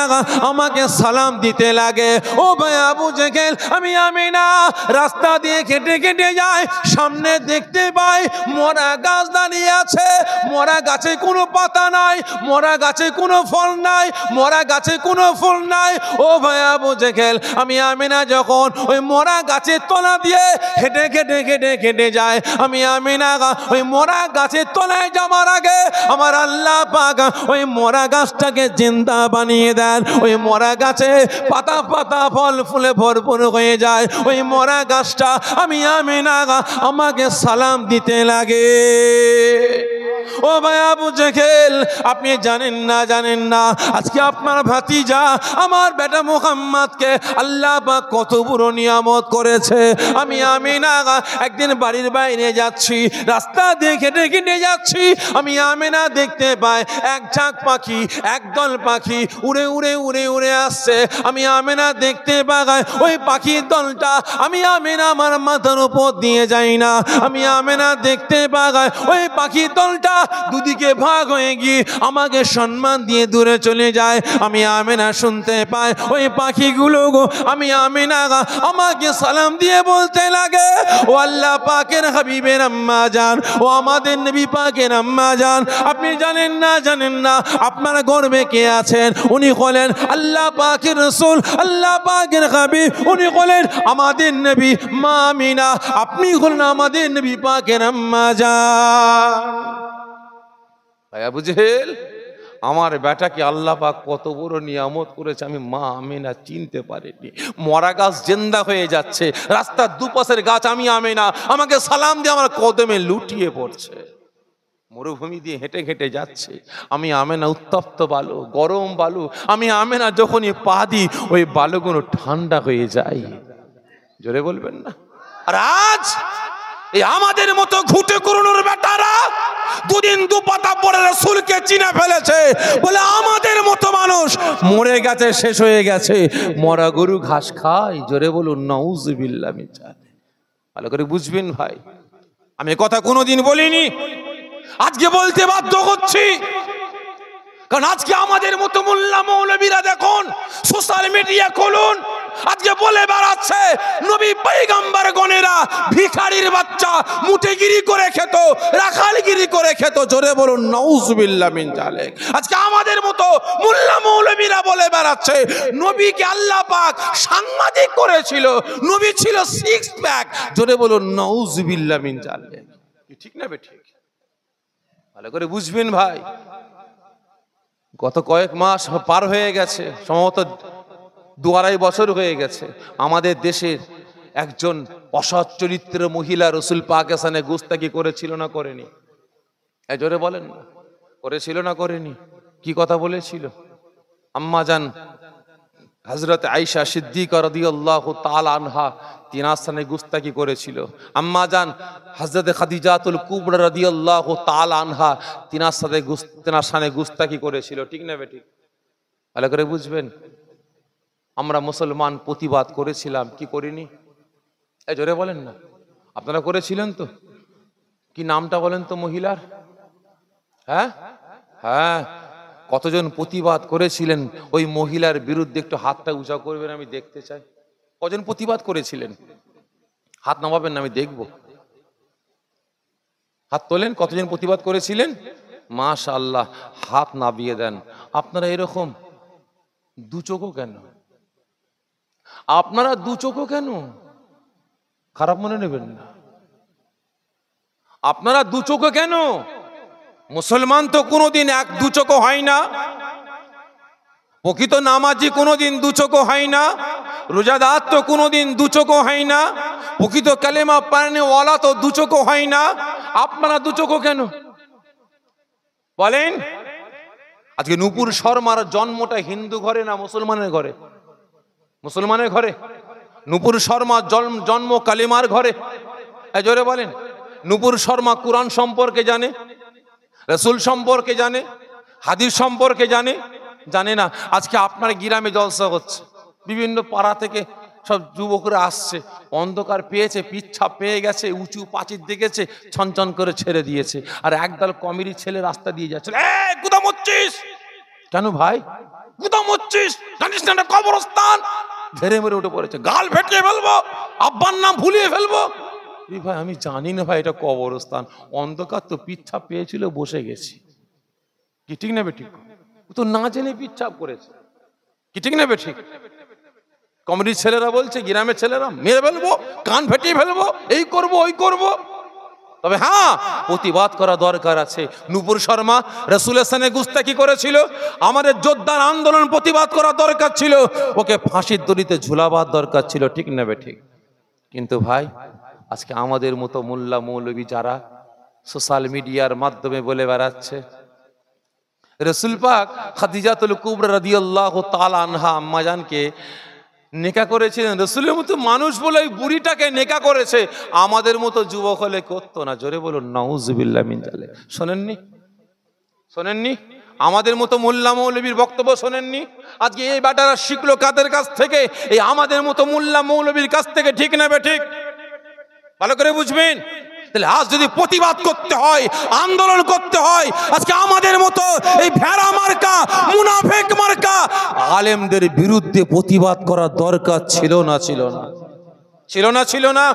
Speaker 1: আমাকে সালাম দিতে লাগে। ও ভাই আবু জেহেল, আমি আমিনা রাস্তা দিয়ে হেঁটে হেঁটে যাই, সামনে দেখতে পাই মরা গাছ দাঁড়িয়ে আছে, মরা গাছে কোনো পাতা নাই, মরা গাছে কোনো ফল নাই, মরা গাছে কোনো ফুল নাই। ও ভাই আবু জেহেল, আমি আমিনা যখন ওই মরা গাছের তলা দিয়ে হেঁটে হেঁটে হেঁটে হেঁটে যায়, আমি আমিনা ওই মরা গাছের তলায় যাওয়ার আগে আমার আল্লাহ পাক ওই মরা গাছটাকে জিন্দা বানিয়ে দেন। ওই মরা গাছে পাতা পাতা ফল ফুলে ভরপুর হয়ে যায়, ওই মরা গাছটা আমি আমিনা আমাকে সালাম দিতে লাগে। ও ভাই আবু জেহেল, আপনি জানেন না আজকে আপনার ভাতিজা আমার বেটা মুহাম্মদকে আল্লাহ পাক কত বড় নিয়ামত করেছে। আমি আমিনা একদিন বাড়ির বাইরে যাচ্ছি, রাস্তা দিয়ে হেঁটে হেঁটে যাচ্ছি, আমি আমিনা দেখতে পাই এক ঝাঁক পাখি, একদল পাখি উড়ে উড়ে উড়ে উড়ে আসছে। আমি আমিনা দেখতে পাই ওই পাখির দলটা আমি আমিনা আমার মাথার উপর দিয়ে যাই না, আমি আমিনা দেখতে পাই ওই পাখির দলটা দুদিকে ভাগ হয়ে গিয়ে আমাকে সম্মান দিয়ে দূরে চলে যায়। আমি আমিনা শুনতে পাই ওই পাখিগুলো আমি আমিনা আমাকে সালাম দিয়ে বলতে লাগে, ও আল্লাহ পাকের হাবিবের আম্মা জান, ও আমাদের নবী পাকের আম্মা জান, আপনি জানেন না আপনার গর্বে কে আছেন? উনি হলেন আল্লাহ পাকের রাসূল, আল্লাহ পাকের হাবিব, উনি হলেন আমাদের নবী মা আমিনা, আপনি হলেন আমাদের নবী পাকের আম্মা জান। ভাই আবু জেহেল, আমার বেটাকে আল্লাহ পাক কত বড় নিয়ামত করেছে আমি মা আমিনা চিনতে পারিনি। মরা গাছ জিন্দা হয়ে যাচ্ছে, রাস্তার দুপাশের গাছ আমি আমিনা আমাকে সালাম দিয়ে আমার কদমে লুটিয়ে পড়ছে। মরুভূমি দিয়ে হেঁটে হেঁটে যাচ্ছে, আমি আমিনা উত্তপ্ত বালু, গরম বালু, আমি আমিনা যখনই পা দিই ওই বালুগুলো ঠান্ডা হয়ে যায়। জোরে বলবেন না? আর আজ এই আমাদের মতো ঘুটে কুড়োনোর বেটারা দুদিন দুপাতা পরে রাসূলকে চিনে ফেলেছে বলে আমাদের মতো মানুষ মরে গেছে, শেষ হয়ে গেছে। মরা গরু ঘাস খায়। জোরে বলুন নাউজুবিল্লাহ মিন যালিক। ভালো করে বুঝবেন ভাই, আমি কথা কোনোদিন বলিনি, আজকে বলতে বাধ্য হচ্ছি, কারণ আজকে আমাদের মতো মোল্লা মৌলবীরা দেখুন সোশ্যাল মিডিয়া খুলুন, আজকে বলে বেড়াচ্ছে নবী পয়গম্বর গণেরা ভিখারির বাচ্চা মুটেগিরি করে খেত, রাখালগিরি করে খেত। জোরে বলুন নাউজুবিল্লাহ মিন যালিক। আজকে আমাদের মতো মোল্লা মৌলবীরা বলে বেড়াচ্ছে নবীকে আল্লাহ পাক সাংবাদিক করেছিল, নবী ছিল সিক্স প্যাক। জোরে বলুন নাউজুবিল্লাহ মিন যালিক। ঠিক না বেঠিক? ভালো করে বুঝবেন ভাই, গত কয়েক মাস পার হয়ে গেছে, সম্ভবত 2-2.5 বছর হয়ে গেছে, আমাদের দেশের একজন অসৎ চরিত্রের মহিলা রাসূল পাকের সামনে গুস্তাখি করেছিল না করেনি? জোরে বলেন না, করেছিল না করেনি? কি কথা বলেছিল? আম্মা জান হযরত আয়েশা সিদ্দিকা রাদিয়াল্লাহু তাআলা আনহা তিনার সামনে গুস্তাখি করেছিল। আম্মা জান হযরত খাদিজাতুল কুবরা রাদিয়াল্লাহু তাআলা আনহা তিনার সামনে গুস্তাখি করেছিল। ঠিক না বেঠিক? ভালো করে বুঝবেন। আমরা মুসলমান প্রতিবাদ করেছিলাম কি করিনি? এই জোরে বলেন না, আপনারা করেছিলেন তো? কি নামটা বলেন তো মহিলার? হ্যাঁ হ্যাঁ, কতজন প্রতিবাদ করেছিলেন ওই মহিলার বিরুদ্ধে? একটু হাতটা উঁচা করবেন, আমি দেখতে চাই। কজন প্রতিবাদ করেছিলেন? হাত নামাবেন না, আমি দেখব। হাত তোলেন, কতজন প্রতিবাদ করেছিলেন? মাশাআল্লাহ, হাত নামিয়ে দেন। আপনারা এরকম দু চোখও কেন? আপনারা দু চোখও কেন? খারাপ মনে নেবেন না। আপনারা দু চোখও কেন? মুসলমান তো কোনোদিন এক দু চোখও হয় না। প্রকৃত নামাজি কোনোদিন দু চোখও হয় না। রোজাদার তো কোনোদিন দু চোখও হয় না। প্রকৃত কালেমা পালনেওয়ালা তো দু চোখও হয় না। আপনারা দু চোখও কেন বলেন? আজকে নূপুর শর্মার জন্মটা হিন্দু ঘরে না মুসলমানের ঘরে? মুসলমানের ঘরে। নূপুর শর্মা জন্ম কালিমার ঘরে। জোরে বলেন। নূপুর শর্মা কুরআন সম্পর্কে জানে, রাসূল সম্পর্কে জানে, হাদিস সম্পর্কে জানে? জানে না। আজকে আপনার গ্রামে জলসা হচ্ছে, বিভিন্ন পাড়া থেকে সব যুবকরা আসছে, অন্ধকার পেয়েছে, পিচ্ছাপ পেয়ে গেছে, উঁচু প্রাচীর দেখেছে, ছনছন করে ছেড়ে দিয়েছে। আর একদল কমিরি ছেলে রাস্তা দিয়ে যাচ্ছে, গুদাম হচ্ছিস কেন ভাই? গুদাম হচ্ছিস, জানিস না কবরস্থান? ধেরে মেরে উঠে পড়েছে, গাল ভেটিয়ে ফেলবো, আব্বার নাম ভুলিয়ে ফেলবো। ভাই আমি জানি না ভাই, এটা কবরস্থান। অন্ধকার তো, পিচ্ছাপ পেয়েছিল, বসে গেছি। কি ঠিক নেবে? ঠিক তো না জেনে পিচ্ছাপ করেছে। কি ঠিক নেবে? ঠিক। কমিটির ছেলেরা বলছে, গ্রামের ছেলেরা মেরে ফেলবো, কান ফেটিয়ে ফেলবো, এই করব ওই করব। তবে হ্যাঁ, প্রতিবাদ করা দরকার আছে। নূপুর শর্মা রাসূলের সামনে গুস্তাখি করেছিল, আমাদের যোদ্ধার আন্দোলন প্রতিবাদ করা দরকার ছিল, ওকে ফাঁসির দড়িতে ঝুলাবার দরকার ছিল। ঠিক নেবে? ঠিক। কিন্তু ভাই আজকে আমাদের মতো মোল্লা মৌলবী যারা সোশ্যাল মিডিয়ার মাধ্যমে বলে বেড়াচ্ছে রাসূল পাক খাদিজাতুল কুবরা রাদিয়াল্লাহু তাআলা আনহা আম্মাজানকে নেকা করেছিলেন, রাসূলের মতো মানুষ বলে ওই বুড়িটাকে নেকা করেছে, আমাদের মতো যুবক হলে করতো না। জোরে বলুন নাউজুবিল্লাহ মিন জালিক। শোনেননি? শোনেননি? আমাদের মতো মোল্লা মৌলবীর বক্তব্য শোনেননি? আজকে এই বাটারা শিখলো কাদের কাছ থেকে? এই আমাদের মতো মোল্লা মৌলবীর কাছ থেকে। ঠিক নেবে? ঠিক। ভালো করে বুঝবেন। তাহলে আজ যদি প্রতিবাদ করতে হয়, আন্দোলন করতে হয়, আজকে আমাদের মতো এই ভেড়া মার্কা, মুনাফিক মার্কা আলেমদের বিরুদ্ধে প্রতিবাদ করার দরকার ছিল না? ছিল না? ছিল না? ছিল না?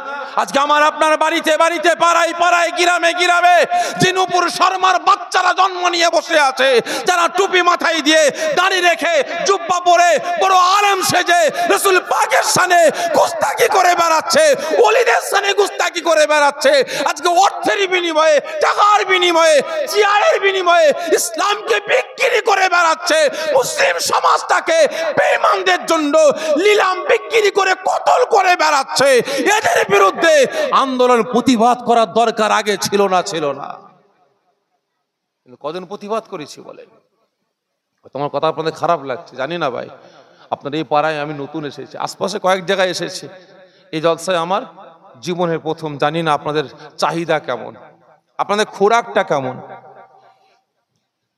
Speaker 1: আজকে আমার আপনার বাড়িতে বাড়িতে, পাড়ায় পাড়ায়, গ্রামে গ্রামে যে নূপুর শর্মার বাচ্চারা জন্ম নিয়ে বসে আছে, যারা টুপি মাথায় দিয়ে, দাড়ি রেখে, জুব্বা পরে, বড় আলেম সেজে রাসূল পাকের শানে গুস্তাখি করে বেড়াচ্ছে, ওলিদের শানে গুস্তাখি করে বেড়াচ্ছে, আজকে অর্থের বিনিময়ে, টাকার বিনিময়ে, চেয়ারের বিনিময়ে ইসলামকে বিক্রি করে বেড়াচ্ছে, মুসলিম সমাজটাকে বেঈমানদের জন্য নিলাম বিক্রি করে কতল করে বেড়াচ্ছে। এদের বিরুদ্ধে আন্দোলন প্রতিবাদ করার দরকার আগে ছিল না? ছিল না? কজন প্রতিবাদ করেছি বলেন? তোমার কথা আপনাদের খারাপ লাগছে জানি না ভাই। আপনার এই পাড়ায় আমি নতুন এসেছি, আশপাশে কয়েক জায়গায় এসেছি, এই জলসায় আমার জীবনের প্রথম। জানি না আপনাদের চাহিদা কেমন, আপনাদের খোরাকটা কেমন,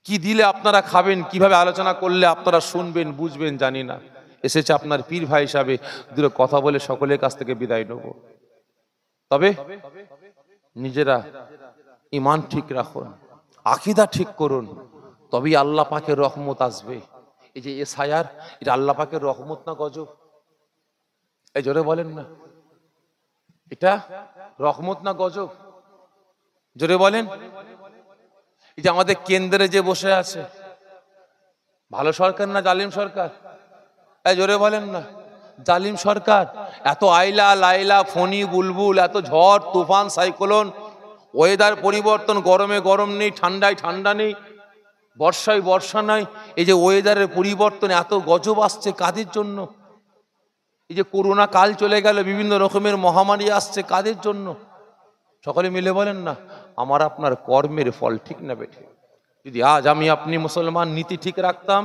Speaker 1: কি দিলে আপনারা খাবেন, কিভাবে আলোচনা করলে আপনারা শুনবেন বুঝবেন জানি না। এসেছে আপনার পীর ভাই হিসাবে, দুটো কথা বলে সকলের কাছ থেকে বিদায় নেব। তবে নিজেরা ঈমান ঠিক রাখুন, আকীদা ঠিক করুন, তবেই আল্লাহ পাকের রহমত আসবে। এই যে এসআইআর, এটা আল্লাহ পাকের রহমত না গজব? এই জোরে বলেন না, এটা রহমত না গজব? জোরে বলেন। এই যে আমাদের কেন্দ্রে যে বসে আছে, ভালো সরকার না জালিম সরকার? এই জোরে বলেন না। জালিম সরকার। এত আইলা লাইলা, ফণি বুলবুল, এত ঝড় তুফান সাইক্লোন, ওয়েদার পরিবর্তন, গরমে গরম নেই, ঠান্ডায় ঠান্ডা নেই, বর্ষায় বর্ষা নাই। এই যে ওয়েদারের পরিবর্তন, এত গজব আসছে কাদের জন্য? এই যে করোনা কাল চলে গেল, বিভিন্ন রকমের মহামারী আসছে কাদের জন্য? সকলে মিলে বলেন না, আমার আপনার কর্মের ফল। ঠিক না বেঠিক? যদি আজ আমি আপনি মুসলমান নীতি ঠিক রাখতাম,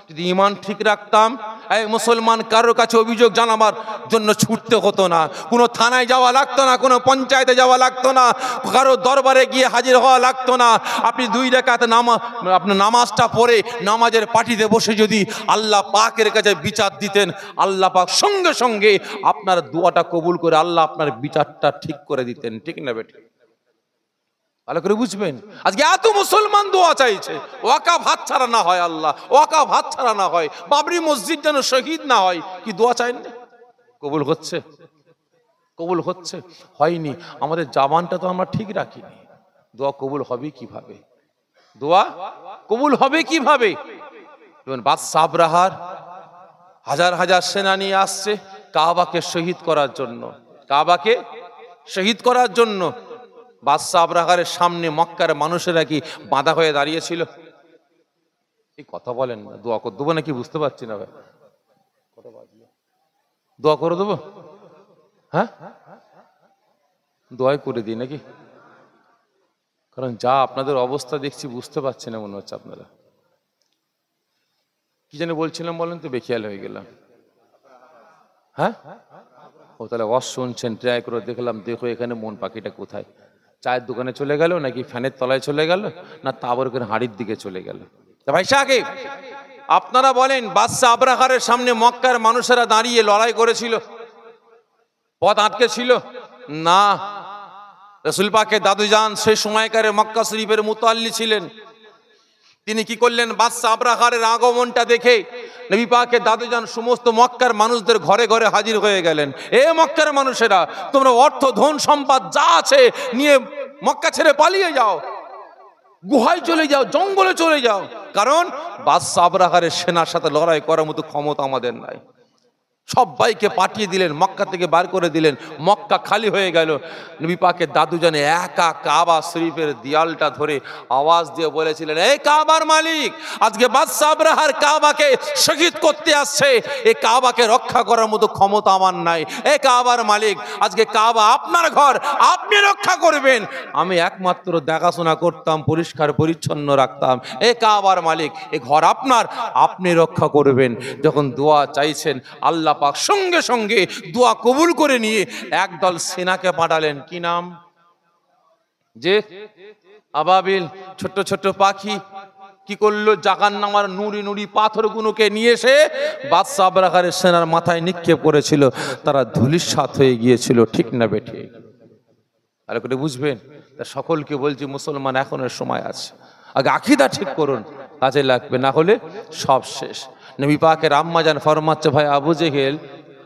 Speaker 1: যদি ঈমান ঠিক রাখতাম, এই মুসলমান কারোর কাছে অভিযোগ জানাবার জন্য ছুটতে হতো না, কোনো থানায় যাওয়া লাগতো না, কোনো পঞ্চায়েতে যাওয়া লাগতো না, কারো দরবারে গিয়ে হাজির হওয়া লাগতো না। আপনি 2 রাকাত আপনার নামাজটা পড়ে নামাজের পাটিতে বসে যদি আল্লাহ পাকের কাছে বিচার দিতেন, আল্লাহ পাক সঙ্গে সঙ্গে আপনার দোয়াটা কবুল করে আল্লাহ আপনার বিচারটা ঠিক করে দিতেন। ঠিক না বেটি? ভালো করে বুঝবেন। আজকে এত মুসলমান দোয়া চাইছে, ওয়াকাফ হাতছাড়া না হয়, আল্লাহ ওয়াকাফ হাতছাড়া না হয়, বাবরি মসজিদ যেন শহীদ না হয়। কি দোয়া চাইন? কবুল হচ্ছে? কবুল হচ্ছে? হয়নি। আমাদের জবানটা তো আমরা ঠিক রাখিনি। দোয়া কবুল হবে কিভাবে? দোয়া কবুল হবে কিভাবে? যেমন বাদশাহ আবরাহার হাজার হাজার সেনা নিয়ে আসছে কাবাকে শহীদ করার জন্য, কাবাকে শহীদ করার জন্য। বাদশাহ আবরাহারের সামনে মক্কার মানুষেরা কি বাঁধা হয়ে দাঁড়িয়েছিল? এই কথা বলেন না। দোয়া করে দেবো নাকি বুঝতে পারছি না ভাই। দোয়া করে দেবো? হ্যাঁ, দোয়াই করে দিই নাকি? কারণ যা আপনাদের অবস্থা দেখছি বুঝতে পারছি না মনে হচ্ছে আপনারা। কি জানি বলছিলাম বলেন তো, বেখেয়াল হয়ে গেলাম। হ্যাঁ, ও তাহলে ওয়াজ শুনছেন, ট্রাই করে দেখলাম, দেখো এখানে মন পাখিটা কোথায়, চায়ের দোকানে চলে গেল নাকি ফ্যানের তলায় চলে গেল না তাবরকের হাড়ির দিকে চলে গেল? ভাই সাহেব আপনারা বলেন, বাদশাহ আবরাহারের সামনে মক্কার মানুষেরা দাঁড়িয়ে লড়াই করেছিল, পথ আটকে ছিল না। রাসূল পাকের দাদুজান সেই সময়কারে মক্কা শরীফের মুতাল্লি ছিলেন। তিনি কি করলেন? বাদশাহ আবরাহারের আগমনটা দেখে নবী পাকের দাদুজান সমস্ত মক্কার মানুষদের ঘরে ঘরে হাজির হয়ে গেলেন। এ মক্কার মানুষেরা, তোমরা অর্থ ধন সম্পদ যা আছে নিয়ে মক্কা ছেড়ে পালিয়ে যাও, গুহায় চলে যাও, জঙ্গলে চলে যাও, কারণ বাদশাহ আবরাহারের সেনার সাথে লড়াই করার মতো ক্ষমতা আমাদের নাই। সবাইকে পাঠিয়ে দিলেন, মক্কা থেকে বার করে দিলেন, মক্কা খালি হয়ে গেল। নবী পাকের দাদুজান একা কাবা শরীফের দেয়ালটা ধরে আওয়াজ দিয়ে বলেছিলেন, এই কাবার মালিক, আজকে বাদশাহ আবরাহার কাবাকে শহীদ করতে আসছে, এই কাবাকে রক্ষা করার মতো ক্ষমতা আমার নাই। এই কাবার মালিক, আজকে কাবা আপনার ঘর, আপনি রক্ষা করবেন, আমি একমাত্র দেখাশোনা করতাম, পরিষ্কার পরিচ্ছন্ন রাখতাম। এই কাবার মালিক, এই ঘর আপনার, আপনি রক্ষা করবেন। যখন দোয়া চাইছেন, আল্লাহ পাক সঙ্গে সঙ্গে দোয়া কবুল করে নিয়ে একদল সেনাকে পাঠালেন। কি নাম? যে আবাবিল, ছোট ছোট পাখি। কি করলো? জাহান্নামের নুরি নুরি পাথরগুলোকে নিয়ে এসে বাদশাহ আবরাহারের সেনার মাথায় নিক্ষেপ করেছিল, তারা ধূলিসাৎ হয়ে গিয়েছিল। ঠিক না বেঠি? ভালো করে বুঝবেন। তা সকলকে বলছি, মুসলমান এখনের সময় আছে, আগে আকীদা ঠিক করুন, কাজে লাগবে, না হলে সব শেষ। নবী পাকের আম্মা জান ফরমাচ্ছে, ভাই আবু জেহেল,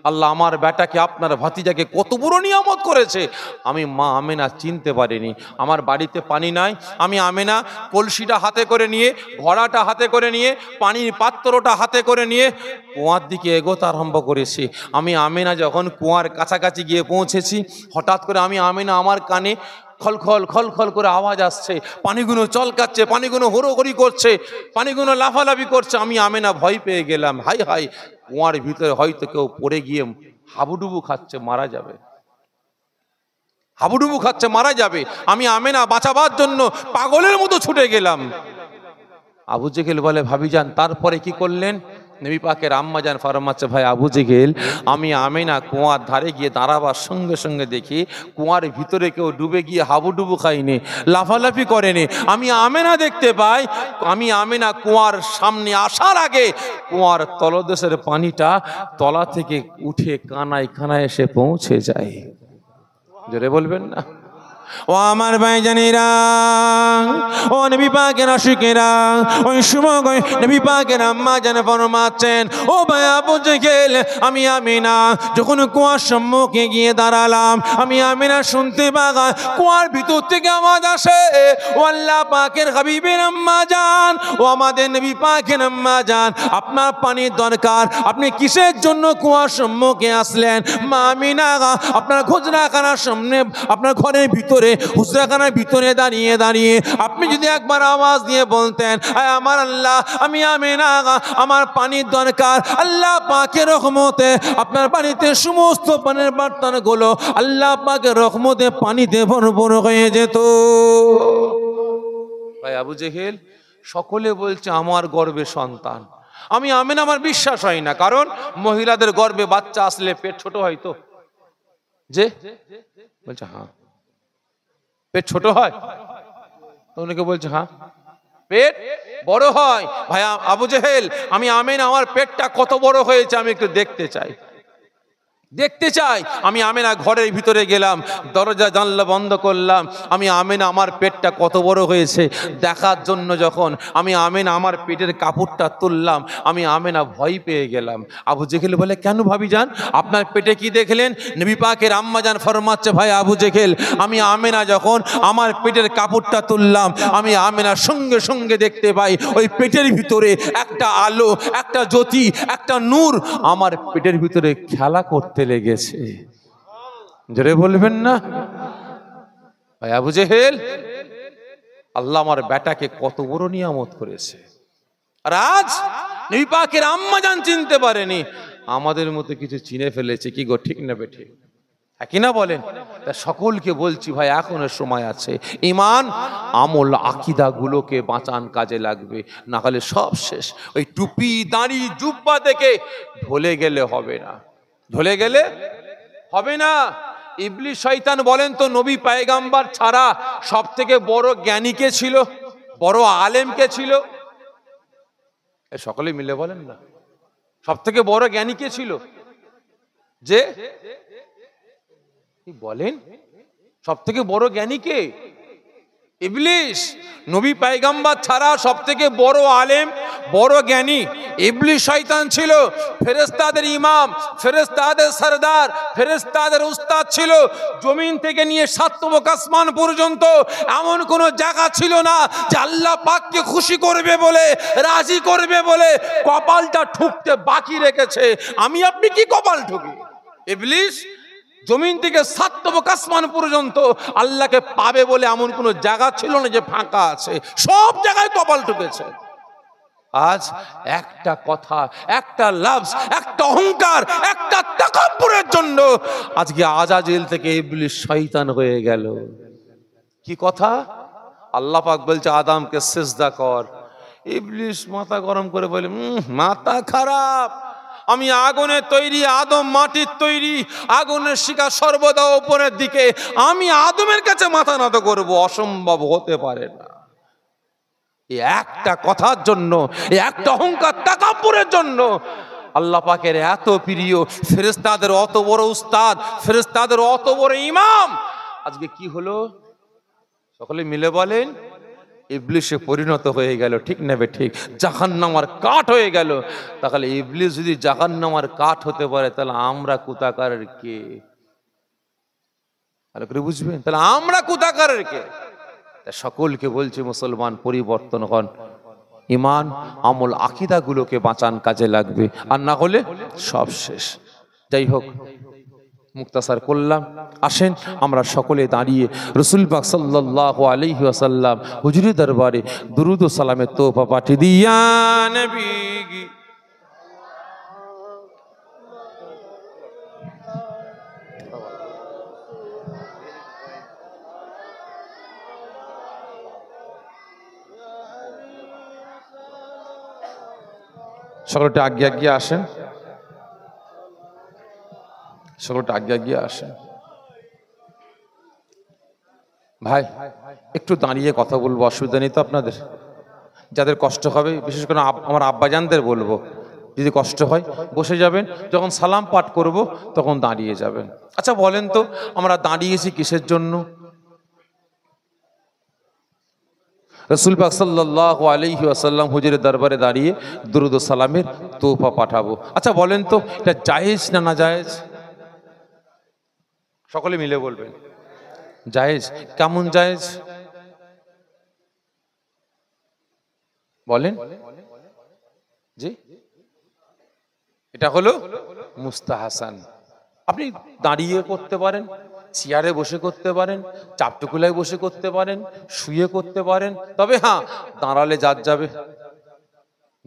Speaker 1: আল্লাহ আমার বেটাকে, আপনার ভাতিজাকে কত বড় নিয়ামত করেছে, আমি মা আমেনা চিনতে পারিনি। আমার বাড়িতে পানি নাই, আমি আমেনা কলসিটা হাতে করে নিয়ে, ঘড়াটা হাতে করে নিয়ে, পানির পাত্রটা হাতে করে নিয়ে কুয়ার দিকে এগোতে আরম্ভ করেছি। আমি আমেনা যখন কুয়ার কাছাকাছি গিয়ে পৌঁছেছি, হঠাৎ করে আমি আমেনা, আমার কানে খলখল খলখল করে আওয়াজ আসছে, পানিগুলো চলকাচ্ছে, পানিগুলো হুড়োহুড়ি করছে, পানিগুলো লাফালাফি করছে। আমি আমেনা ভয় পেয়ে গেলাম, হাই হাই, কুয়ার ভিতরে হয়তো কেউ পড়ে গিয়ে হাবুডুবু খাচ্ছে, মারা যাবে, হাবুডুবু খাচ্ছে, মারা যাবে। আমি আমেনা বাঁচাবার জন্য পাগলের মতো ছুটে গেলাম। আবু জেহেল বলে, ভাবিজান তারপরে কি করলেন? নবী পাকের আম্মা জান ফরমাচ্ছে, ভাই আবু জেহেল, আমি আমেনা কুয়ার ধারে গিয়ে দাঁড়াবার সঙ্গে সঙ্গে দেখি কুয়ার ভিতরে কেউ ডুবে গিয়ে হাবুডুবু খায়নি, লাফালাফি করেনি। আমি আমেনা দেখতে পাই, আমি আমেনা কুয়ার সামনে আসার আগে কুয়ার তলদেশের পানিটা তলা থেকে উঠে কানায় কানায় এসে পৌঁছে যায়। জোরে বলবেন না? ও আমার ভাইজানেরা, ও নবী পাকের আশিকেরা, ওই সময় নবী পাকের আম্মা জান ফরমাচ্ছেন, ও ভাই আবু জেহেল, আমি আমিনা যখন কুয়ার সম্মুখে গিয়ে দাঁড়ালাম, আমি আমিনা শুনতে পাই কুয়ার ভিতর থেকে আওয়াজ আসে, ও আল্লাহ পাকের হাবিবের আম্মা জান, ও আমাদের নবী পাকের আম্মা জান, আপনার পানির দরকার, আপনি কিসের জন্য কুয়ার সম্মুখে আসলেন? মা আমিনা আপনার হুজরাখানার সামনে, আপনার ঘরের ভিতরে, হুজরাখানার ভিতরে দাঁড়িয়ে দাঁড়িয়ে আপনি যদি একবার আওয়াজ দিয়ে বলতেন, আমার আল্লাহ, আমি আমিনা, আমার পানির দরকার, আল্লাহ পাকের রহমতে আপনার বাড়িতে সমস্ত পানির বর্তনগুলো আল্লাহ পাকের রহমতে পানিতে ভরপুর হয়ে যেত। ভাই আবু জেহেল, সকলে বলছে আমার গর্ভে সন্তান, আমি আমেনা আমার বিশ্বাস হয় না, কারণ মহিলাদের গর্ভে বাচ্চা আসলে পেট ছোট হয় তো, যে বলছে হ্যাঁ পেট ছোট হয়, তো অনেকে বলছে হ্যাঁ পেট বড় হয়। ভাই আবু জেহেল, আমি আমেনা আমার পেটটা কত বড় হয়েছে আমি একটু দেখতে চাই, দেখতে চাই। আমি আমেনা ঘরের ভিতরে গেলাম, দরজা জানলা বন্ধ করলাম, আমি আমেনা আমার পেটটা কত বড় হয়েছে দেখার জন্য যখন আমি আমেনা আমার পেটের কাপড়টা তুললাম, আমি আমেনা ভয় পেয়ে গেলাম। আবু জেহেল বলে, কেন ভাবিজান আপনার পেটে কি দেখলেন? নবী পাকের আম্মাজান ফরমাচ্ছে, ভাই আবু জেহেল, আমি আমেনা যখন আমার পেটের কাপড়টা তুললাম, আমি আমেনা সঙ্গে সঙ্গে দেখতে পাই ওই পেটের ভিতরে একটা আলো, একটা জ্যোতি, একটা নূর আমার পেটের ভিতরে খেলা করতে লেগেছে। জোরে বলবেন না? ভাই আবু জেহেল, আল্লাহ আমার বেটাকে কত বড় নিয়ামত করেছে, আর আজ নবী পাকের আম্মাজান চিনতে পারেনি, আমাদের মতো কিছু চিনে ফেলেছে। কি গো, ঠিক না বেঠিক? একই না বলেন? তা সকলকে বলছি ভাই, এখনো সময় আছে, ঈমান আমল আকীদা গুলোকে বাঁচান কাজে লাগবে, না হলে সব শেষ। ওই টুপি দাড়ি জুব্বা থেকে ঢলে গেলে হবে না, ঢলে গেলে হবে না। ইবলিস শয়তান বলেন তো, নবী পয়গাম্বার ছাড়া সব থেকে বড় জ্ঞানী কে ছিল, বড় আলেম কে ছিল? সকলে মিলে বলেন না, সব থেকে বড় জ্ঞানী কে ছিল? যে বলেন, সব থেকে বড় জ্ঞানী কে? ইবলিস। নবী পয়গম্বর ছাড়া সব থেকে বড় আলেম, বড় জ্ঞানী ইবলিস শয়তান ছিল। ফেরেশতাদের ইমাম, ফেরেশতাদের সরদার, ফেরেশতাদের উস্তাদ ছিল। জমিন থেকে নিয়ে সাতবক আসমান পর্যন্ত এমন কোন জায়গা ছিল না যে আল্লাহ পাককে খুশি করবে বলে, রাজি করবে বলে কপালটা ঠুকতে বাকি রেখেছে। আমি আপনি কি কপাল ঠুকি? ইবলিস জমিন থেকে সাতবক আসমান পর্যন্ত আল্লাহকে পাবে বলে এমন কোন জায়গা ছিল না যে ফাঁকা আছে, সব জায়গায় কপাল ঠুকেছে। আজ একটা কথা, একটা লাফজ, একটা অহংকার, একটা তাকাব্বুরের জন্য আজকে আজাজিল থেকে ইবলিস শয়তান হয়ে গেল। কি কথা? আল্লাহ পাক বলছে আদমকে সিজদা কর, ইবলিস মাথা গরম করে বলে মাথা খারাপ, আমি আগুনের তৈরি, আদম মাটির তৈরি, আগুনের শিখা সর্বদা উপরের দিকে, আমি আদমের কাছে মাথা নত করব? অসম্ভব, হতে পারে না। এই একটা কথার জন্য, এই একটা অহংকার তাকাব্বুরের জন্য আল্লাহ পাকের এত প্রিয়, ফেরেশতাদের অত বড় উস্তাদ, ফেরেশতাদের অত বড় ইমাম, আজকে কি হলো? সকলে মিলে বলেন, ইবলিসে পরিণত হয়ে গেল। ঠিক নেবে ঠিক, জাহান্নামের কাঠ হয়ে গেল। তাহলে ইবলিস যদি জাহান্নামের কাঠ হতে পারে, তাহলে আমরা কুতাকারের কে? ভালো করে বুঝবেন, তাহলে আমরা কুতাকারের কে? সকলকে বলছি মুসলমান পরিবর্তন হন, ঈমান আমল আকীদা গুলোকে বাঁচান কাজে লাগবে, আর না হলে সব শেষ। যাই হোক, মুক্তাসার করলাম। আসেন আমরা সকলে দাঁড়িয়ে রাসূল পাক সাল্লাল্লাহু আলাইহি ওয়াসাল্লাম হুজুরের দরবারে দুরুদ ও সালামের তোহফা পাঠিয়ে দিয়া নবী। সকলটা আগে আগে আসেন, সকলটা আগে আগে আসেন। ভাই একটু দাঁড়িয়ে কথা বলবো, অসুবিধা নেই তো আপনাদের? যাদের কষ্ট হবে, বিশেষ করে আমার আব্বাজানদের বলবো, যদি কষ্ট হয় বসে যাবেন, যখন সালাম পাঠ করব তখন দাঁড়িয়ে যাবেন। আচ্ছা বলেন তো, আমরা দাঁড়িয়েছি কিসের জন্য? রাসূল পাক সাল্লাল্লাহু আলাইহি ওয়াসাল্লাম হুজুরের দরবারে দাঁড়িয়ে দুরুদ ও সালামের তোহফা পাঠাবো। আচ্ছা বলেন তো, এটা জায়েজ না না জায়েজ? সকলে মিলে বলবেন জায়েজ। কেমন জায়েজ বলেন? জি, এটা হলো মুস্তাহাসান। আপনি দাঁড়িয়ে করতে পারেন, চেয়ারে বসে করতে পারেন, চাপটুকুলায় বসে করতে পারেন, শুয়ে করতে পারেন, তবে হ্যাঁ দাঁড়ালে জাত যাবে,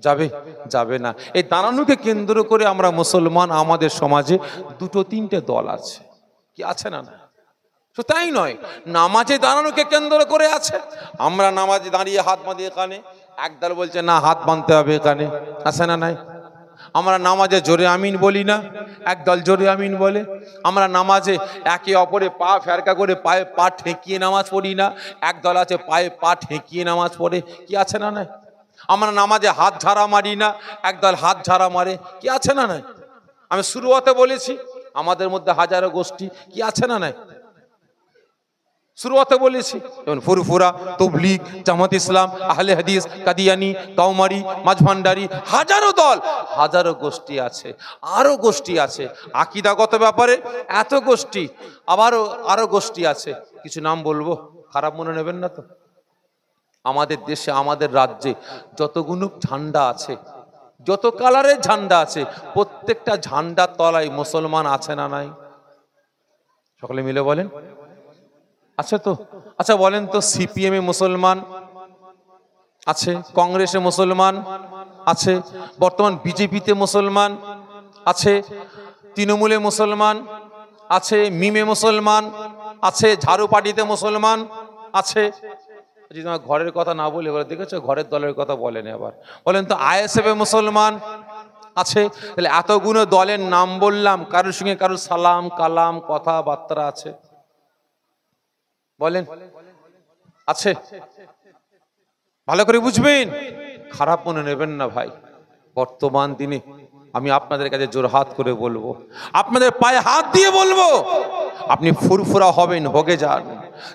Speaker 1: যাবে যাবে না। এই দাঁড়ানোকে কেন্দ্র করে আমরা মুসলমান, আমাদের সমাজে দুটো তিনটে দল আছে। কি আছে না? না তো তাই নয়, নামাজে দাঁড়ানোকে কেন্দ্র করে আছে। আমরা নামাজে দাঁড়িয়ে হাত বাঁধিয়ে কানে, একদল বলছে না হাত বাঁধতে হবে এখানে, আছে না নাই? আমরা নামাজে জোরে আমিন বলি না, একদল জোরে আমিন বলে। আমরা নামাজে একে অপরে পা ফেরকা করে পায়ে পা ঠেকিয়ে নামাজ পড়ি না, একদল আছে পায়ে পা ঠেকিয়ে নামাজ পড়ে, কি আছে না নাই? আমরা নামাজে হাত ঝাড়া মারি না, একদল হাত ঝাড়া মারে, কি আছে না নাই? আমি শুরুতে বলেছি আমাদের মধ্যে হাজারো গোষ্ঠী, কি আছে না নাই? শুরুতে বলেছি যেমন ফুরফুরা, তবলিগ, জামাত ইসলাম, আহলে হাদিস, কাদিয়ানি, কাউমারি, মাঝভান্ডারি, হাজারো দল, হাজারো গোষ্ঠী আছে, আরো গোষ্ঠী আছে আকীদাগত ব্যাপারে, এত গোষ্ঠী, আরো গোষ্ঠী আছে। কিছু নাম বলবো, খারাপ মনে নেবেন না তো? আমাদের দেশে, আমাদের রাজ্যে যতগুলো ঝান্ডা আছে, যত কালারের ঝান্ডা আছে, প্রত্যেকটা ঝান্ডার তলায় মুসলমান আছে না নাই? সকলে মিলে বলেন আছে তো? আচ্ছা বলেন তো, সিপিএম এ মুসলমান আছে, কংগ্রেসে মুসলমান আছে, বর্তমান বিজেপিতে মুসলমান আছে, তৃণমূলে মুসলমান আছে, মিমে মুসলমান আছে, ঝাড়ু পার্টিতে মুসলমান আছে। যদি তোমার ঘরের কথা না বলে, বলে দেখেছো ঘরের দলের কথা বলেন। আবার বলেন তো আইএসএফ এ মুসলমান আছে। তাহলে এতগুলো দলের নাম বললাম, কারোর সঙ্গে কারোর সালাম কালাম কথাবার্তা আছে? বলেন আছে? ভালো করে বুঝবেন, খারাপ মনে নেবেন না ভাই। বর্তমান দিনে আমি আপনাদের কাছে জোরহাত করে বলবো, আপনাদের পায়ে হাত দিয়ে বলবো, আপনি ফুরফুরা হবেন হোগে যান,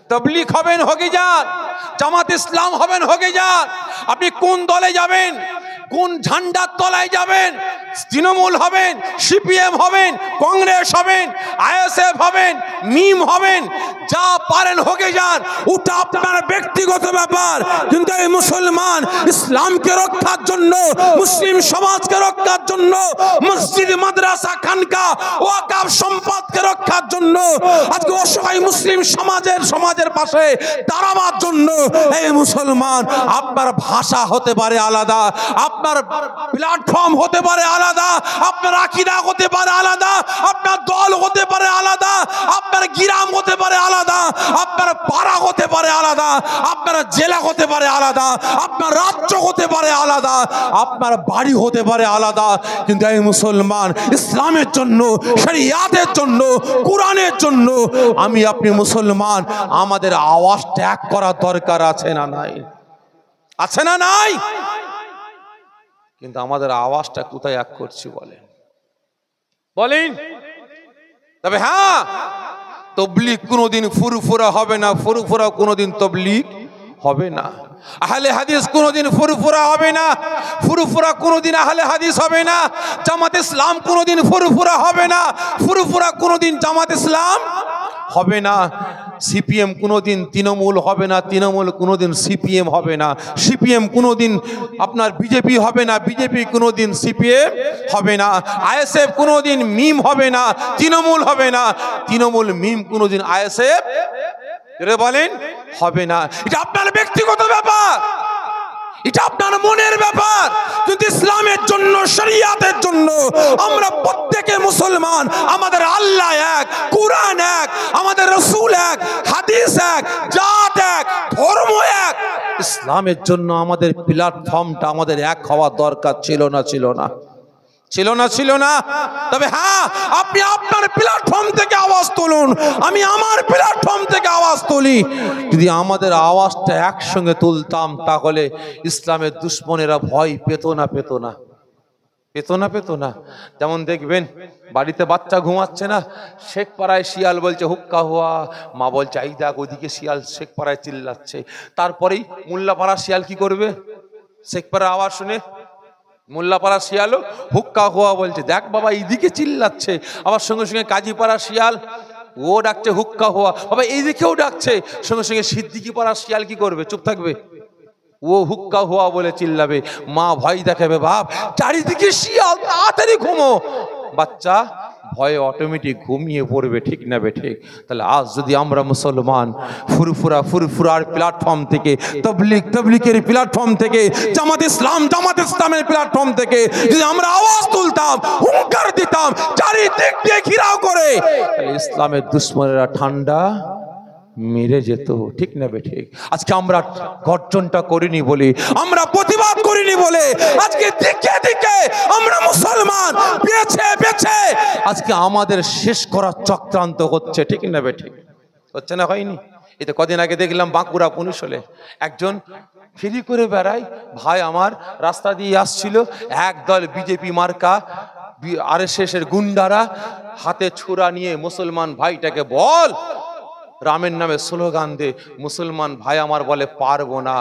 Speaker 1: তাবলীগ হবেন হোগে যান, জামাত ইসলাম হবেন হোগে যান। আপনি কোন দলে যাবেন, কোন ঝান্ডার তলায় যাবেন, তৃণমূল হবেন, সিপিএম হবেন, কংগ্রেস হবেন, আইএসএফ হবেন, মিম হবেন, যা পারেন হোগে যান, ওটা আপনার ব্যক্তিগত ব্যাপার। কিন্তু এই মুসলমান ইসলামকে রক্ষার জন্য, মুসলিম সমাজকে রক্ষার জন্য, মসজিদ মাদ্রাসা খানকা ওয়াকফ সম্পদকে রক্ষার জন্য, আজকে অসহায় মুসলিম সমাজের পাশে দাঁড়াবার জন্য এই মুসলমান, আপনার ভাষা হতে পারে আলাদা, আপনার প্ল্যাটফর্ম হতে পারে আলাদা, আপনার আকীদা হতে পারে আলাদা, আপনার দল হতে পারে আলাদা, আপনার গ্রাম হতে পারে আলাদা, আপনার পাড়া হতে পারে আলাদা, আপনার জেলা হতে পারে আলাদা, আপনার রাজ্য হতে পারে আলাদা, আপনার বাড়ি হতে পারে আলাদা। কিন্তু এই মুসলমান ইসলামের জন্য, শরিয়াতের জন্য, কোরআনের জন্য আমি আপনি মুসলমান, আমাদের আওয়াজ ত্যাগ করার দরকার আছে না নাই? আছে না নাই? কিন্তু আমাদের আওয়াজটা কোথায় এক করছি বলেন? বলেন। তবে হ্যাঁ, তবলীগ কোনোদিন ফুরফুরা হবে না, ফুরফুরা কোনোদিন তবলীগ হবে না। আহলে হাদিস কোনোদিন ফুরফুরা হবে না, ফুরফুরা কোনোদিন আহলে হাদিস হবে না। জামাত ইসলাম কোনোদিন ফুরফুরা হবে না, ফুরফুরা কোনোদিন জামাত ইসলাম হবে না। সিপিএম কোনোদিন তৃণমূল হবে না, তৃণমূল কোনোদিন সিপিএম হবে না, সিপিএম কোনোদিন আপনার বিজেপি হবে না, বিজেপি কোনোদিন সিপিএম হবে না, আইএসএফ কোনোদিন মিম হবে না, তৃণমূল হবে না, তৃণমূল মিম কোনোদিন আইএসএফ বলেন হবে না। এটা আপনার ব্যক্তিগত ব্যাপার, এটা আপনার মনের ব্যাপার। কিন্তু ইসলামের জন্য, শরিয়াতের জন্য আমরা প্রত্যেকে মুসলমান। আমাদের আল্লাহ এক, কোরআন এক, আমাদের রাসূল এক, হাদিস এক, জাত এক, ধর্ম এক। ইসলামের জন্য আমাদের প্ল্যাটফর্মটা আমাদের এক হওয়া দরকার ছিল না? ছিল না? ছিল না? ছিল না? তবে হ্যাঁ, আপনি আপনার প্ল্যাটফর্ম থেকে আওয়াজ তুলুন, আমি আমার প্ল্যাটফর্ম থেকে আওয়াজ তুলি। যদি আমাদের আওয়াজটা একসঙ্গে তুলতাম, তাহলে ইসলামের দুশ্মনেরা ভয় পেত না, পেত না, পেত না, পেত না। যেমন দেখবেন বাড়িতে বাচ্চা ঘুমাচ্ছে না, শেখ পাড়ায় শিয়াল বলছে হুক্কা হুয়া, মা বলছে এই দেখ ওদিকে শিয়াল শেখ পাড়ায় চিল্লাচ্ছে। তারপরেই মোল্লাপাড়া শিয়াল কি করবে? শেখ পাড়ার আওয়াজ শুনে মোল্লাপাড়া শিয়ালও হুক্কা হুয়া বলছে, দেখ বাবা এইদিকে চিল্লাচ্ছে। আবার সঙ্গে সঙ্গে কাজীপাড়া শিয়াল ও ডাকছে হুক্কা হুয়া, বাবা এইদিকেও ডাকছে। সঙ্গে সঙ্গে সিদ্দিকি পাড়া শিয়াল কি করবে? চুপ থাকবে? ও হুক্কা হুয়া বলে চিল্লাবে। মা ভয় দেখাবে, বাপ চারিদিকে শিয়াল, তাড়াতাড়ি ঘুমো। বাচ্চা ভয়ে অটোমেটিক ঘুমিয়ে পড়বে, ঠিক না বেঠিক? তাহলে আজ যদি আমরা মুসলমান ফুরফুরার প্ল্যাটফর্ম থেকে, তবলীগের প্ল্যাটফর্ম থেকে, জামাত ইসলামের প্ল্যাটফর্ম থেকে যদি আমরা আওয়াজ তুলতাম, হুঙ্কার দিতাম চারিদিক দিয়ে ঘিরাও করে, তাহলে ইসলামের দুশ্মনেরা ঠান্ডা মেরে যেত, ঠিক না বেঠিক? আজকে আমরা গর্জনটা করিনি বলে, আমরা প্রতিবাদ করিনি বলে আজকে দিকে দিকে আমরা মুসলমান বেছে বেছে আজকে আমাদের শেষ করার চক্রান্ত হচ্ছে, ঠিক না বেঠিক? হচ্ছে না, হয়নি? এই তো কদিন আগে দেখলাম বাঁকুড়া পুলিশ হলে একজন ফ্রি করে বেড়ায় ভাই আমার, রাস্তা দিয়ে আসছিল, একদল বিজেপি মার্কা RSS এর গুন্ডারা হাতে ছুরা নিয়ে মুসলমান ভাইটাকে বল রামের নামে স্লোগান দে। মুসলমান ভাই আমার বলে পারবো না,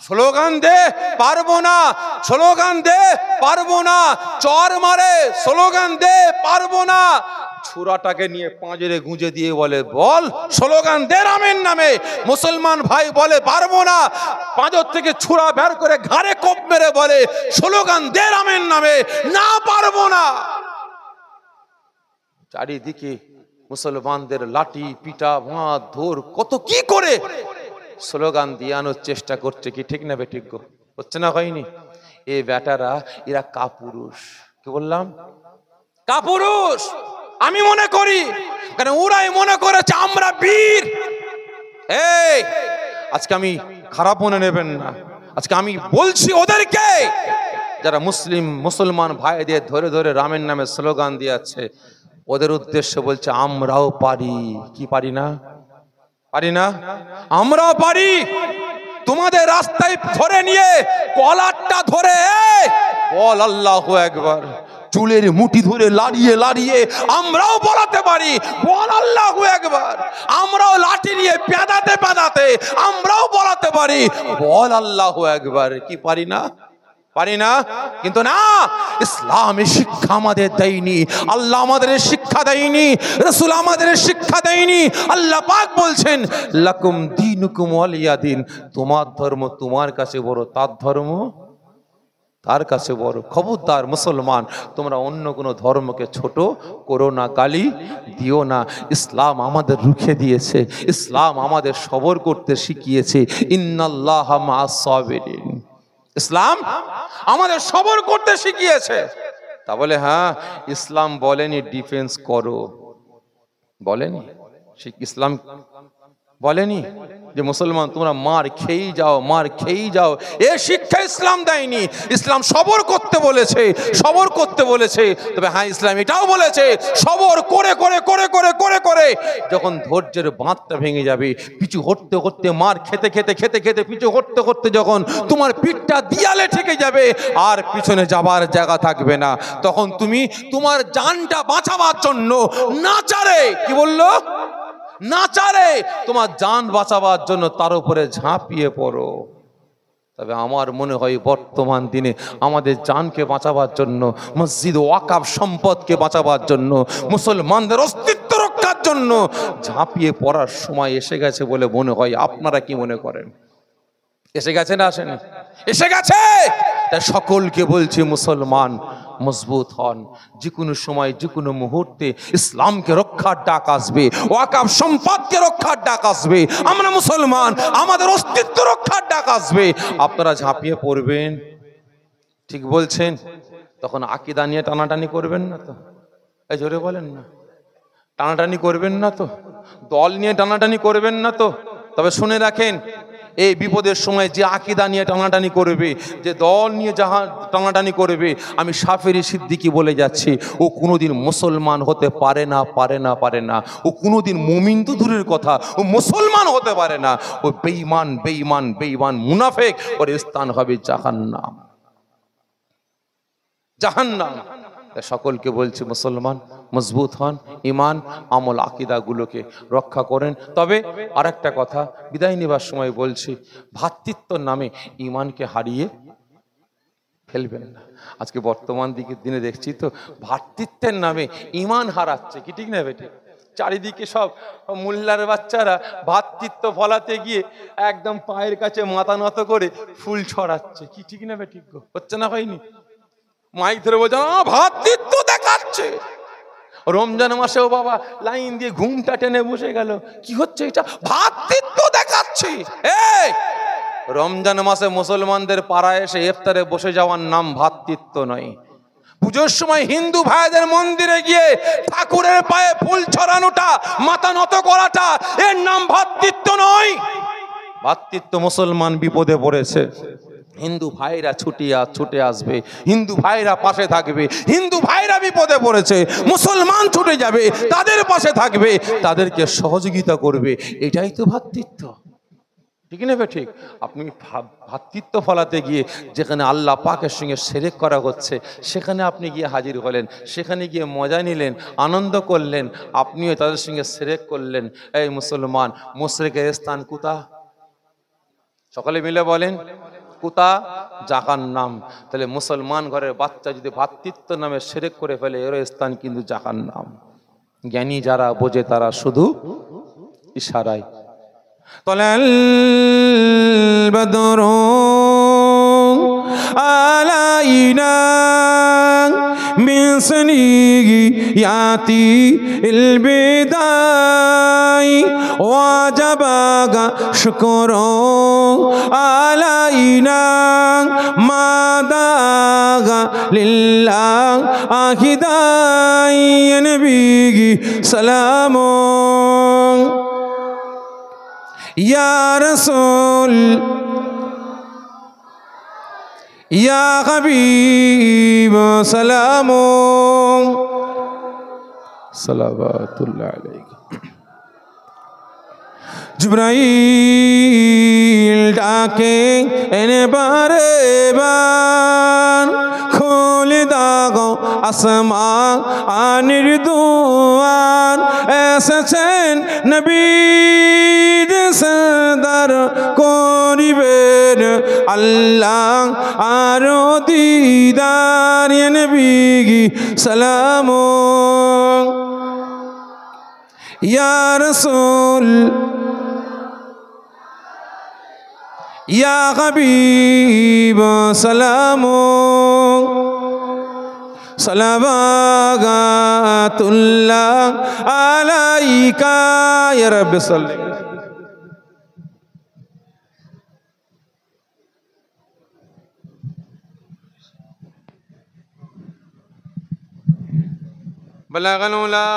Speaker 1: স্লোগান দে পারবো না, স্লোগান দে পারবো না, চর মারে স্লোগান দে পারবো না, ছুরাটাকে নিয়ে পাঁজরে গুঁজে দিয়ে বলে বল স্লোগান দে রামের নামে। মুসলমান ভাই বলে পারবো না, পাঁজর থেকে ছুরা বের করে ঘাড়ে কোপ মেরে বলে স্লোগান দে রামের নামে, না পারবো না। চারিদিকে মুসলমানদের লাঠি পিটা ভাঁত ধর কত কি করে স্লোগান দিয়ে আনোর চেষ্টা করছে, কি ঠিক না বেঠিক? হচ্ছে না, হয়নি? এই বেটারা এরা কাপুরুষ। কি বললাম? কাপুরুষ আমি মনে করি, কারণ ওরাই মনে করেছে আমরা বীর। এই আজকে আমি খারাপ মনে নেবেন না, আজকে আমি বলছি ওদেরকে যারা মুসলমান ভাইদের ধরে ধরে রামের নামে স্লোগান দিয়েছে, ওদের উদ্দেশ্য বলছে আমরাও পারি। কি পারি না? পারি না? আমরাও পারি। তোমাদের রাস্তায় ধরে নিয়ে কলারটা ধরে বল আল্লাহু আকবার, চুলের মুঠি ধরে লাড়িয়ে লাড়িয়ে আমরাও বলাতে পারি বল আল্লাহু আকবার। আমরাও লাঠি নিয়ে পেদাতে পেদাতে আমরাও বলাতে পারি বল আল্লাহু আকবার। কি পারি না? পারি না? কিন্তু না, ইসলামী শিক্ষা আমাদের দেয়নি, আল্লাহ আমাদের শিক্ষা দেয়নি, রাসূল আমাদের শিক্ষা দেয়নি। আল্লাহ পাক বলছেন লাকুম দীনুকুম ওয়ালিয়া দিন, তোমার ধর্ম তোমার কাছে বড়, তার ধর্ম তার কাছে বড়। খবরদার মুসলমান, তোমরা অন্য কোনো ধর্মকে ছোট করো না, গালি দিও না। ইসলাম আমাদের রুখে দিয়েছে, ইসলাম আমাদের সবর করতে শিখিয়েছে। ইন্নাল্লাহা মা'আস সাবিরিন, ইসলাম আমাদের সবর করতে শিখিয়েছে। তা বলে হ্যাঁ, ইসলাম বলেনি ডিফেন্স করো, বলেনি। ইসলাম বলেনি যে মুসলমান তোমরা মার খেয়েই যাও, মার খেয়েই যাও। এ শিক্ষা ইসলাম দেয়নি। ইসলাম সবর করতে বলেছে, সবর করতে বলেছে। তবে হ্যাঁ, ইসলাম এটাও বলেছে সবর করে করে করে করে করে করে যখন ধৈর্যের বাঁধটা ভেঙে যাবে, পিছু হটতে হটতে, মার খেতে খেতে খেতে খেতে পিছু হটতে হটতে যখন তোমার পিঠটা দিয়ালে ঠেকে যাবে আর পিছনে যাবার জায়গা থাকবে না, তখন তুমি তোমার জানটা বাঁচাবার জন্য নাচারে, কি বললো, নাচারে তোমার জান বাঁচাবার জন্য তার উপরে ঝাঁপিয়ে পড়ো। তবে আমার মনে হয় বর্তমান দিনে আমাদের জানকে বাঁচাবার জন্য, মসজিদ ওয়াকাফ সম্পদকে বাঁচাবার জন্য, মুসলমানদের অস্তিত্ব রক্ষার জন্য ঝাঁপিয়ে পড়ার সময় এসে গেছে বলে মনে হয়। আপনারা কি মনে করেন? এসে গেছে না আসেনি? এসে গেছে। তাই সকলকে বলছি মুসলমান মজবুত হন। যে কোনো সময় যে কোনো মুহূর্তে ইসলামকে রক্ষার ডাক আসবে, ওয়াকাফ সম্পদকে রক্ষার ডাক আসবে, আমরা মুসলমান আমাদের অস্তিত্ব রক্ষার ডাক আসবে। আপনারা ঝাঁপিয়ে পড়বেন, ঠিক বলছেন। তখন আকীদা নিয়ে টানাটানি করবেন না তো? এই জোরে বলেন না, টানাটানি করবেন না তো? দল নিয়ে টানাটানি করবেন না তো? তবে শুনে রাখেন, এই বিপদের সময় যে আকীদা নিয়ে টানাটানি করবে, যে দল নিয়ে যাহা টানাটানি করবে, আমি শাফেরি সিদ্দিকী বলে যাচ্ছি, ও কোনোদিন মুসলমান হতে পারে না, পারে না, পারে না। ও কোনোদিন মুমিন তো দূরের কথা, ও মুসলমান হতে পারে না। ও বেঈমান, বেঈমান, বেঈমান, মুনাফিক। ওর স্থান হবে জাহান্নাম, জাহান্নাম। সকলকে বলছি মুসলমান মজবুত হন, ইমান আমল আকীদাগুলোকে রক্ষা করেন। তবে আরেকটা কথা বিদায় নেবার সময় বলছি, ভ্রাতৃত্বর নামে ইমানকে হারিয়ে ফেলবেন না। আজকে বর্তমান দিনে দেখছি তো ভ্রাতৃত্বের নামে ইমান হারাচ্ছে, কি ঠিক না বেটি? চারিদিকে সব মোল্লার বাচ্চারা ভ্রাতৃত্ব ফলাতে গিয়ে একদম পায়ের কাছে মাথা নত করে ফুল ছড়াচ্ছে, কি ঠিক না বেটি? হচ্ছে না, হয়নি? মাইক ধরে বলছে ভ্রাতৃত্ব দেখাচ্ছে। রমজান মাসেও বাবা লাইন দিয়ে ঘুমটা টেনে বসে গেল, কি হচ্ছে এটা? ভ্রাতৃত্ব দেখাচ্ছে। রমজান মাসে মুসলমানদের পাড়ায় এসে ইফতারে বসে যাওয়ার নাম ভ্রাতৃত্ব নয়। পুজোর সময় হিন্দু ভাইদের মন্দিরে গিয়ে ঠাকুরের পায়ে ফুল ছড়ানোটা, মাথা নত করাটা, এর নাম ভ্রাতৃত্ব নয়। ভ্রাতৃত্ব মুসলমান বিপদে পড়েছে, হিন্দু ভাইরা ছুটে আসবে, হিন্দু ভাইরা পাশে থাকবে। হিন্দু ভাইরা বিপদে পড়েছে, মুসলমান ছুটে যাবে, তাদের পাশে থাকবে, তাদেরকে সহযোগিতা করবে। এটাই তো ভ্রাতৃত্ব, ঠিক না? ঠিক। আপনি ভ্রাতৃত্ব ফলাতে গিয়ে যেখানে আল্লাহ পাকের সঙ্গে শিরক করা হচ্ছে সেখানে আপনি গিয়ে হাজির হলেন, সেখানে গিয়ে মজা নিলেন, আনন্দ করলেন, আপনিও তাদের সঙ্গে শিরক করলেন। এই মুসলমান, মুশরিকের স্থান কোথা? সকলে মিলে বলেন, কোথা? জাহান্নাম। তাহলে মুসলমান ঘরের বাচ্চা যদি ভ্রাতৃত্ব নামে শিরক করে ফেলে, এর স্থান কিন্তু জাহান্নাম। জ্ঞানী যারা বোঝে তারা শুধু ইশারায়। طلع البدر علينا من ثنيات الوداع وجب شكر علينا ما داغ لله داعي نبي سلام या रसूल या हबीब सलामो सलावतुल्लाह अलैका। जिब्राइल डाके एने बारे बार खोल दागो আসমান আনির দুয়ার এসেছেন নবীর সরদার করিবেন আল্লাহ আরো দিদার নবী সালাম ইয়া রাসূল ইয়া হাবিব সালাম सलावतुल्लाह अलैका या रब सल्ली। बलगनुला।